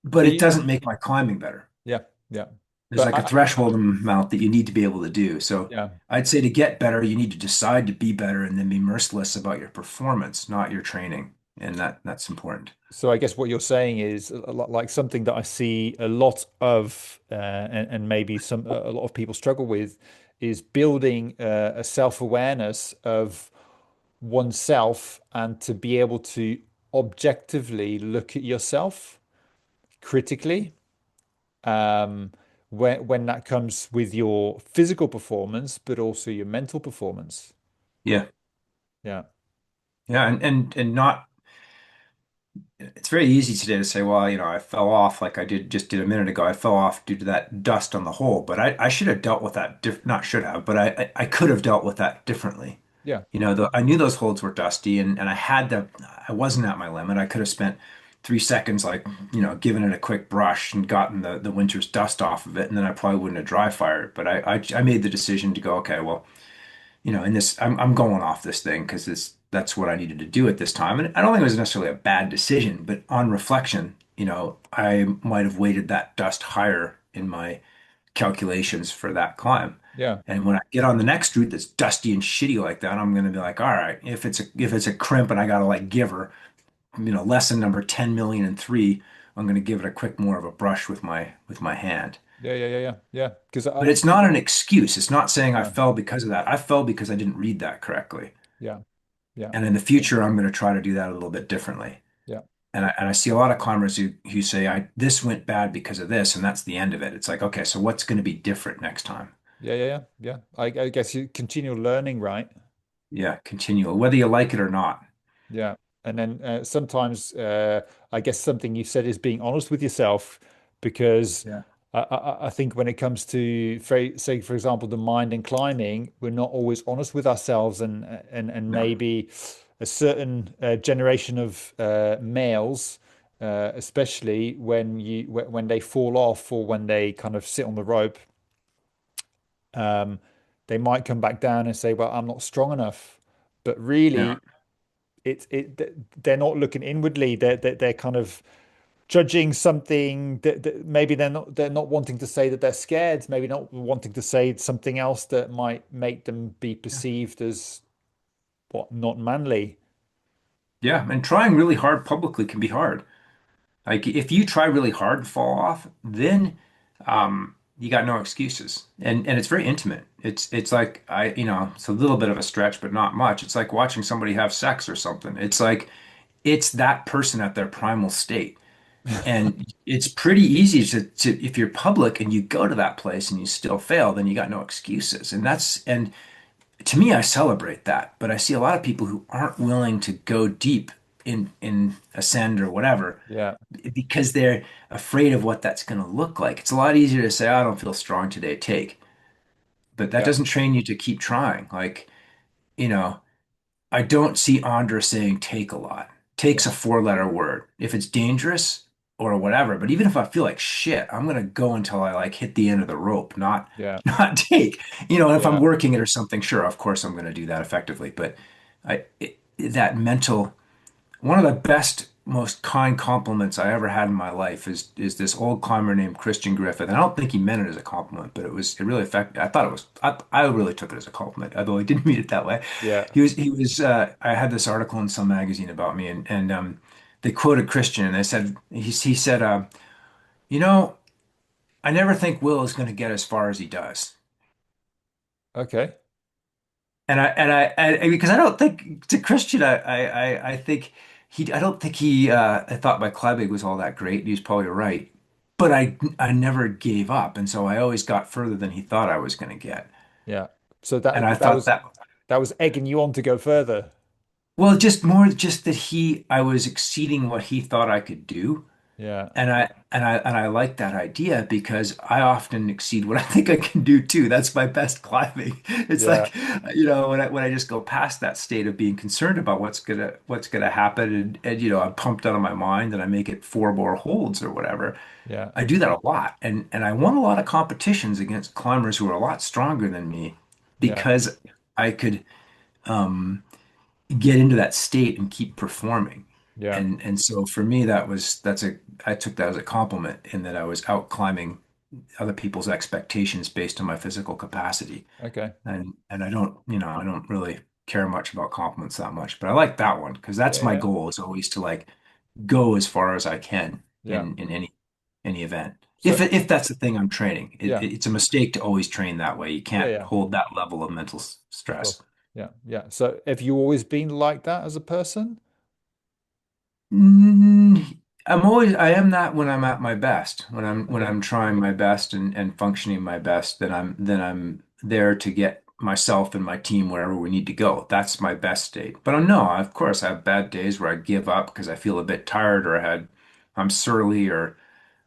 but But it doesn't make my climbing better. yeah. Yeah. There's But like a threshold amount that you need to be able to do. So yeah. I'd say to get better, you need to decide to be better and then be merciless about your performance, not your training. And that's important. So I guess what you're saying is a lot like something that I see a lot of, and maybe a lot of people struggle with, is building a self-awareness of oneself and to be able to objectively look at yourself critically, um, when that comes with your physical performance, but also your mental performance. Yeah. Yeah, Yeah. And not it's very easy today to say, well, I fell off like I did a minute ago. I fell off due to that dust on the hole, but I should have dealt with that not should have, but I could have dealt with that differently. yeah, I knew those holds were dusty and I wasn't at my limit. I could have spent 3 seconds like, giving it a quick brush and gotten the winter's dust off of it, and then I probably wouldn't have dry fired. But I made the decision to go, okay, well, in this, I'm going off this thing because that's what I needed to do at this time. And I don't think it was necessarily a bad decision, but on reflection, I might have weighted that dust higher in my calculations for that climb. yeah, And when I get on the next route that's dusty and shitty like that, I'm gonna be like, all right, if it's a crimp and I gotta like give her, lesson number 10 million and three, I'm gonna give it a quick more of a brush with my hand. yeah, yeah, yeah, yeah, yeah. Because But it's not an excuse. It's not saying I yeah, fell because of that. I fell because I didn't read that correctly. yeah, yeah, And in the future, I'm going to try to do that a little bit differently. yeah. And I see a lot of climbers who say, this went bad because of this, and that's the end of it. It's like, okay, so what's going to be different next time? Yeah, yeah, yeah, yeah. I guess you continue learning, right? Yeah, continual, whether you like it or not. Yeah. And then sometimes I guess something you said is being honest with yourself, because Yeah. I think when it comes to, say, for example, the mind and climbing, we're not always honest with ourselves, and No. maybe a certain generation of males, especially when they fall off or when they kind of sit on the rope, um, they might come back down and say, "Well, I'm not strong enough," but Yeah. really they're not looking inwardly. They're kind of judging something that maybe they're not wanting to say that they're scared, maybe not wanting to say something else that might make them be Yeah. perceived as what, not manly. Yeah. And trying really hard publicly can be hard. Like if you try really hard and fall off, then you got no excuses. And it's very intimate. It's like it's a little bit of a stretch, but not much. It's like watching somebody have sex or something. It's like it's that person at their primal state. And it's pretty easy to if you're public and you go to that place and you still fail, then you got no excuses. And to me, I celebrate that. But I see a lot of people who aren't willing to go deep in ascend or whatever Yeah. because they're afraid of what that's going to look like. It's a lot easier to say, "Oh, I don't feel strong today, take." But that Yeah. doesn't train you to keep trying. Like, you know, I don't see Andra saying take a lot. Take's Yeah. a four-letter word. If it's dangerous or whatever, but even if I feel like shit, I'm gonna go until I like hit the end of the rope, not Yeah. not take. And if I'm Yeah. working it or something, sure, of course I'm gonna do that effectively. But that mental one of the best, most kind compliments I ever had in my life is this old climber named Christian Griffith. And I don't think he meant it as a compliment, but it really affected. I thought it was. I really took it as a compliment, although he didn't mean it that way. Yeah. He was. I had this article in some magazine about me, and they quoted Christian, and they said he said, you know, I never think Will is going to get as far as he does. Okay. Because I don't think to Christian, I think I don't think I thought my climbing was all that great. He was probably right, but I never gave up, and so I always got further than he thought I was going to get. Yeah. So And I that thought was that, egging you on to go further. well, just more just that I was exceeding what he thought I could do. Yeah. And I like that idea because I often exceed what I think I can do too. That's my best climbing. It's Yeah. like, when I just go past that state of being concerned about what's gonna happen, and I'm pumped out of my mind and I make it four more holds or whatever. Yeah. I do that a lot. And I won a lot of competitions against climbers who are a lot stronger than me Yeah. because I could get into that state and keep performing. Yeah. And so for me, I took that as a compliment in that I was out climbing other people's expectations based on my physical capacity. Okay. And I don't really care much about compliments that much, but I like that one because that's Yeah. my Yeah. goal is always to like go as far as I can Yeah. in any event. If So that's the thing I'm training, yeah. it's a mistake to always train that way. You Yeah. can't Yeah. hold that level of mental Sure. stress. Yeah. Yeah. So have you always been like that as a person? I am that when I'm at my best, when Okay. I'm trying my best and functioning my best, then I'm there to get myself and my team wherever we need to go. That's my best state. But no, of course I have bad days where I give up because I feel a bit tired or I'm surly or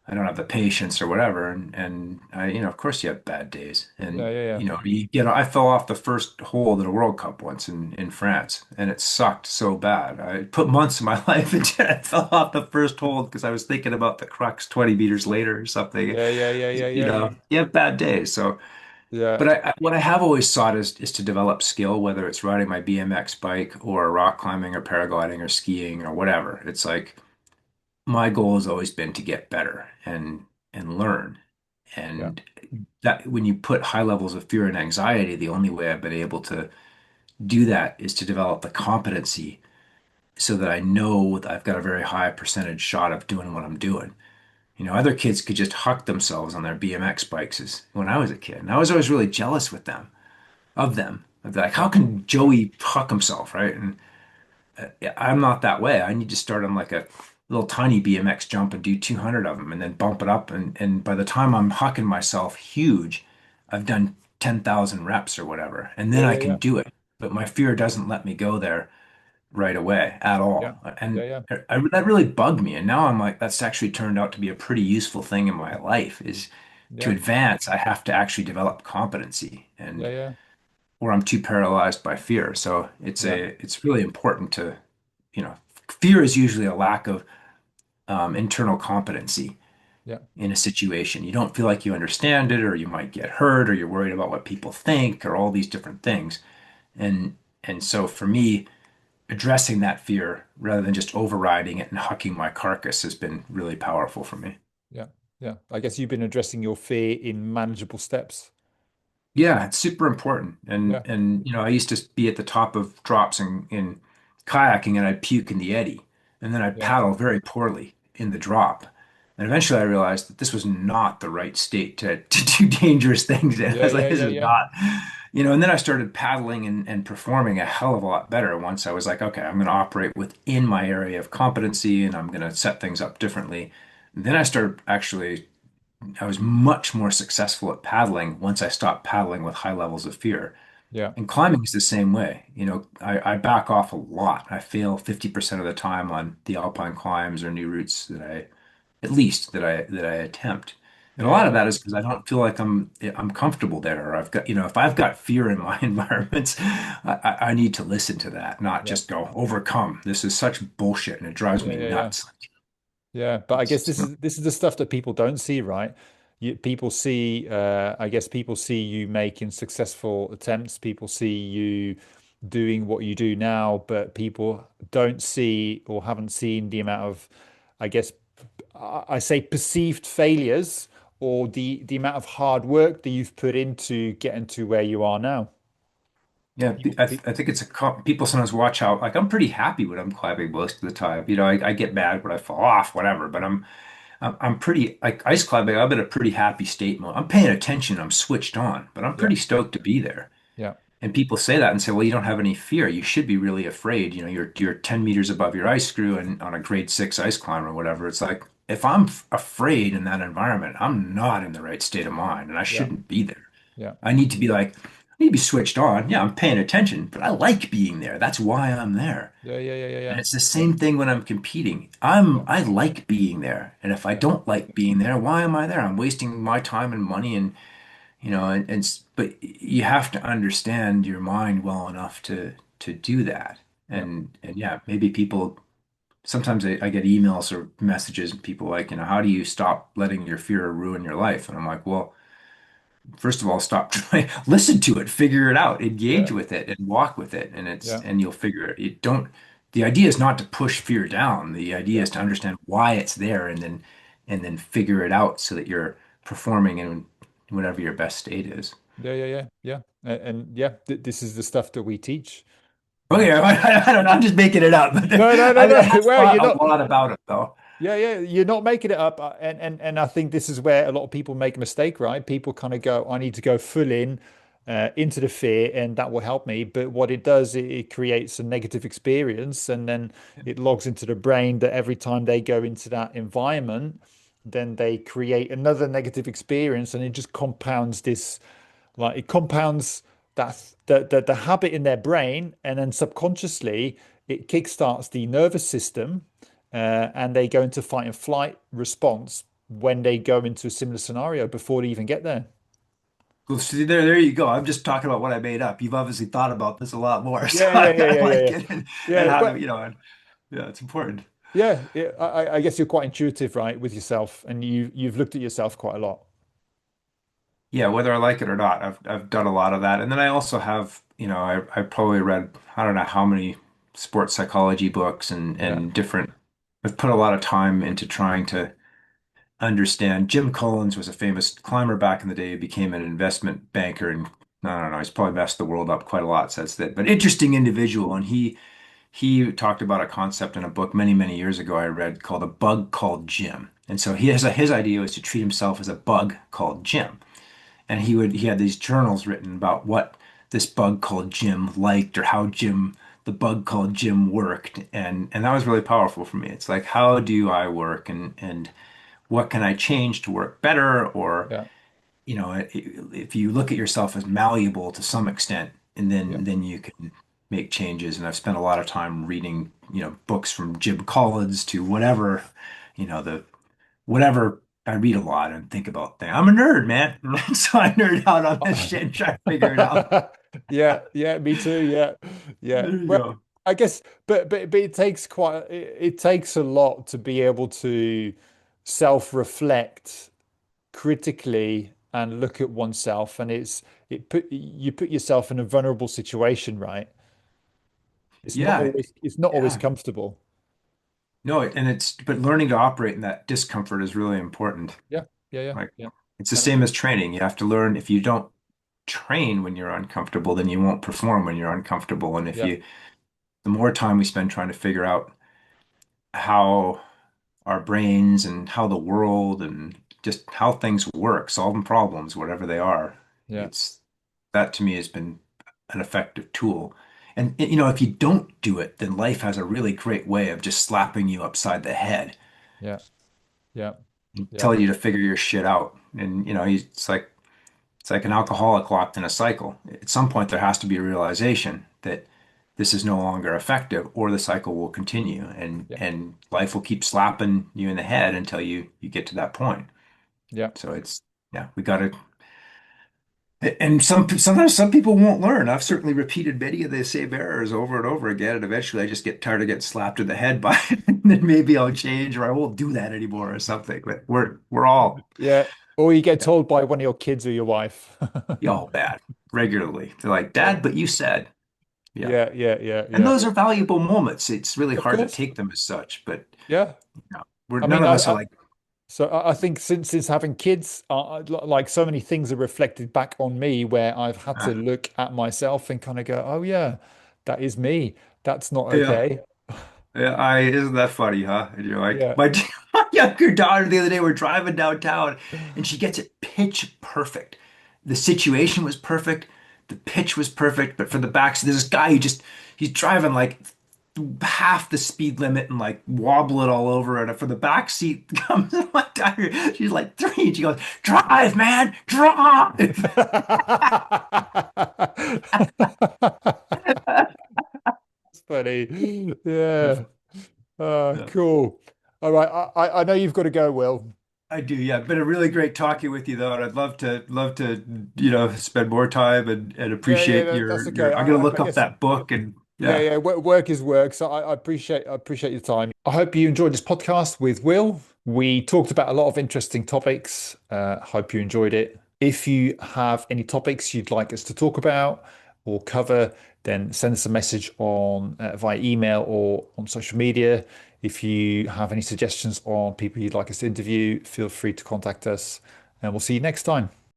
I don't have the patience or whatever. And of course you have bad days. Yeah. And Yeah. Yeah. I fell off the first hole at a World Cup once in France, and it sucked so bad. I put months of my life into it. I fell off the first hole because I was thinking about the crux 20 meters later or something. Yeah. Yeah. Yeah. Yeah. Yeah. Yeah. You have bad days. So, Yeah. but what I have always sought is to develop skill, whether it's riding my BMX bike or rock climbing or paragliding or skiing or whatever. It's like, my goal has always been to get better and learn. Yeah. And that when you put high levels of fear and anxiety, the only way I've been able to do that is to develop the competency so that I know that I've got a very high percentage shot of doing what I'm doing. Other kids could just huck themselves on their BMX bikes as when I was a kid. And I was always really jealous of them. I'd be like, how Yeah. can Joey huck himself, right? And yeah, I'm not that way. I need to start on like a little tiny BMX jump and do 200 of them and then bump it up. And by the time I'm hucking myself huge, I've done 10,000 reps or whatever. And Yeah. then I Yeah. can Yeah. do it. But my fear doesn't let me go there right away at Yeah. all. Yeah. And Yeah. that really bugged me. And now I'm like, that's actually turned out to be a pretty useful thing in my life is to Yeah. advance, I have to actually develop competency. Yeah. And Yeah. or I'm too paralyzed by fear. So Yeah. it's really important to, you know, fear is usually a lack of internal competency Yeah. in a situation. You don't feel like you understand it, or you might get hurt, or you're worried about what people think, or all these different things. And so for me, addressing that fear rather than just overriding it and hucking my carcass has been really powerful for me. Yeah. Yeah. I guess you've been addressing your fear in manageable steps. Yeah, it's super important. And Yeah. and I used to be at the top of drops in kayaking and I'd puke in the eddy. And then I'd Yeah. paddle very poorly in the drop. And eventually I realized that this was not the right state to do dangerous things in. I Yeah. was like, Yeah. this Yeah. is Yeah. not, and then I started paddling and performing a hell of a lot better once I was like, okay, I'm going to operate within my area of competency and I'm going to set things up differently. And then I was much more successful at paddling once I stopped paddling with high levels of fear. Yeah. And climbing is the same way. I back off a lot. I fail 50% of the time on the alpine climbs or new routes at least that I attempt. And a Yeah. lot of Yeah. that is because I don't feel like I'm comfortable there. Or I've got, if I've got fear in my environments, I need to listen to that, not Yeah. just go overcome. This is such bullshit and it drives Yeah. me Yeah. Yeah. nuts. Yeah, but I guess It's not, this is the stuff that people don't see, right? People see, I guess people see you making successful attempts. People see you doing what you do now, but people don't see or haven't seen the amount of, I guess, I say perceived failures or the amount of hard work that you've put into getting to where you are now. yeah, People, I think it's people sometimes watch how like I'm pretty happy when I'm climbing most of the time. I get mad when I fall off, whatever, but I'm pretty like ice climbing. I'm in a pretty happy state mode. I'm paying attention. I'm switched on, but I'm yeah, pretty stoked to be there. yeah, And people say that and say, well, you don't have any fear. You should be really afraid. You're 10 meters above your ice screw and on a grade 6 ice climb or whatever. It's like if I'm afraid in that environment, I'm not in the right state of mind and I yeah, shouldn't be there. yeah, I need to be like, I need to be switched on. Yeah, I'm paying attention, but I like being there. That's why I'm there. yeah, yeah, yeah, yeah, And yeah, it's the yeah, same thing when I'm competing. yeah, I like being there. And if I yeah, don't like being there, why am I there? I'm wasting my time and money but you have to understand your mind well enough to do that. yeah, And yeah, maybe people sometimes I get emails or messages and people like, how do you stop letting your fear ruin your life? And I'm like, well, first of all, stop trying, listen to it, figure it out, yeah, engage with it and walk with it. yeah, And you'll figure it. You don't, the idea is not to push fear down. The idea yeah. is to understand why it's there and then figure it out so that you're performing in whatever your best state is. Yeah, yeah, yeah, yeah. And yeah, th this is the stuff that we teach. Okay, I don't know. I'm just making it up, but No, no, no, I no. have Well, thought you're a not. lot about it though. Yeah, yeah, you're not making it up. And I think this is where a lot of people make a mistake, right? People kind of go, I need to go full in into the fear, and that will help me. But what it does, it creates a negative experience, and then it logs into the brain that every time they go into that environment, then they create another negative experience, and it just compounds this. Like it compounds the habit in their brain, and then subconsciously it kickstarts the nervous system, and they go into fight and flight response when they go into a similar scenario before they even get there. Well, see, there you go. I'm just talking about what I made up. You've obviously thought about this a lot more, so Yeah, yeah, yeah, I yeah, yeah, like yeah. it and Yeah, how but to, yeah, it's important. yeah, I guess you're quite intuitive, right, with yourself, and you've looked at yourself quite a lot. Yeah, whether I like it or not, I've done a lot of that. And then I also have, I probably read I don't know how many sports psychology books Yeah, and different. I've put a lot of time into trying to understand. Jim Collins was a famous climber back in the day, became an investment banker, and I don't know, he's probably messed the world up quite a lot since then. But interesting individual, and he talked about a concept in a book many, many years ago I read called A Bug Called Jim. And so his idea was to treat himself as a bug called Jim. And he had these journals written about what this bug called Jim liked or how Jim the bug called Jim worked. And that was really powerful for me. It's like, how do I work and what can I change to work better? Or, yeah, if you look at yourself as malleable to some extent, and yeah. then you can make changes. And I've spent a lot of time reading, books from Jim Collins to whatever, the whatever. I read a lot and think about things. I'm a nerd, man. So I nerd out on this shit and try to figure it out. Yeah, yeah, me too. Yeah, yeah. There you Well, go. I guess, but it takes it takes a lot to be able to self-reflect critically and look at oneself, and you put yourself in a vulnerable situation, right? Yeah, It's not always yeah. comfortable. No, but learning to operate in that discomfort is really important. Yeah, yeah, yeah, Like, yeah. it's the And same as training. You have to learn if you don't train when you're uncomfortable, then you won't perform when you're uncomfortable. And yeah, the more time we spend trying to figure out how our brains and how the world and just how things work, solving problems, whatever they are, yeah, it's that to me has been an effective tool. And if you don't do it, then life has a really great way of just slapping you upside the head yeah, yeah, and yeah, telling you to figure your shit out. And it's like It's like an alcoholic locked in a cycle. At some point, there has to be a realization that this is no longer effective, or the cycle will continue, and Yeah. life will keep slapping you in the head until you get to that point. Yeah. So it's yeah, we got to. And sometimes some people won't learn. I've certainly repeated many of the same errors over and over again, and eventually I just get tired of getting slapped in the head by it, and then maybe I'll change or I won't do that anymore or something. But we're all Yeah. Or you get yeah, told by one of your kids or your wife. y'all bad regularly. They're like, Yeah. Dad, but you said. Yeah. Yeah. Yeah. Yeah. And Yeah. those are valuable moments. It's really Of hard to course. take them as such, but Yeah. we're I none mean, of us are like, I think since having kids, like so many things are reflected back on me where I've had to ah, look at myself and kind of go, oh yeah, that is me. That's not yeah. okay. Yeah, I isn't that funny, huh? And you're like, Yeah. my younger daughter the other day, we're driving downtown and she gets it pitch perfect. The situation was perfect, the pitch was perfect, but for the back, so there's this guy who just he's driving like half the speed limit and like wobbling all over. And for the back seat comes my daughter, she's like three, and she goes, "Drive, man, drive." It's funny. Yeah, Yeah. yeah. Cool. All right. I know you've got to go, Will. I do, yeah. Been a really great talking with you though, and I'd love to, spend more time and Yeah, yeah, appreciate that's okay. your I'm gonna I look up guess that book and yeah, yeah. yeah. Work is work. So I appreciate your time. I hope you enjoyed this podcast with Will. We talked about a lot of interesting topics. Hope you enjoyed it. If you have any topics you'd like us to talk about or cover, then send us a message on via email or on social media. If you have any suggestions on people you'd like us to interview, feel free to contact us, and we'll see you next time.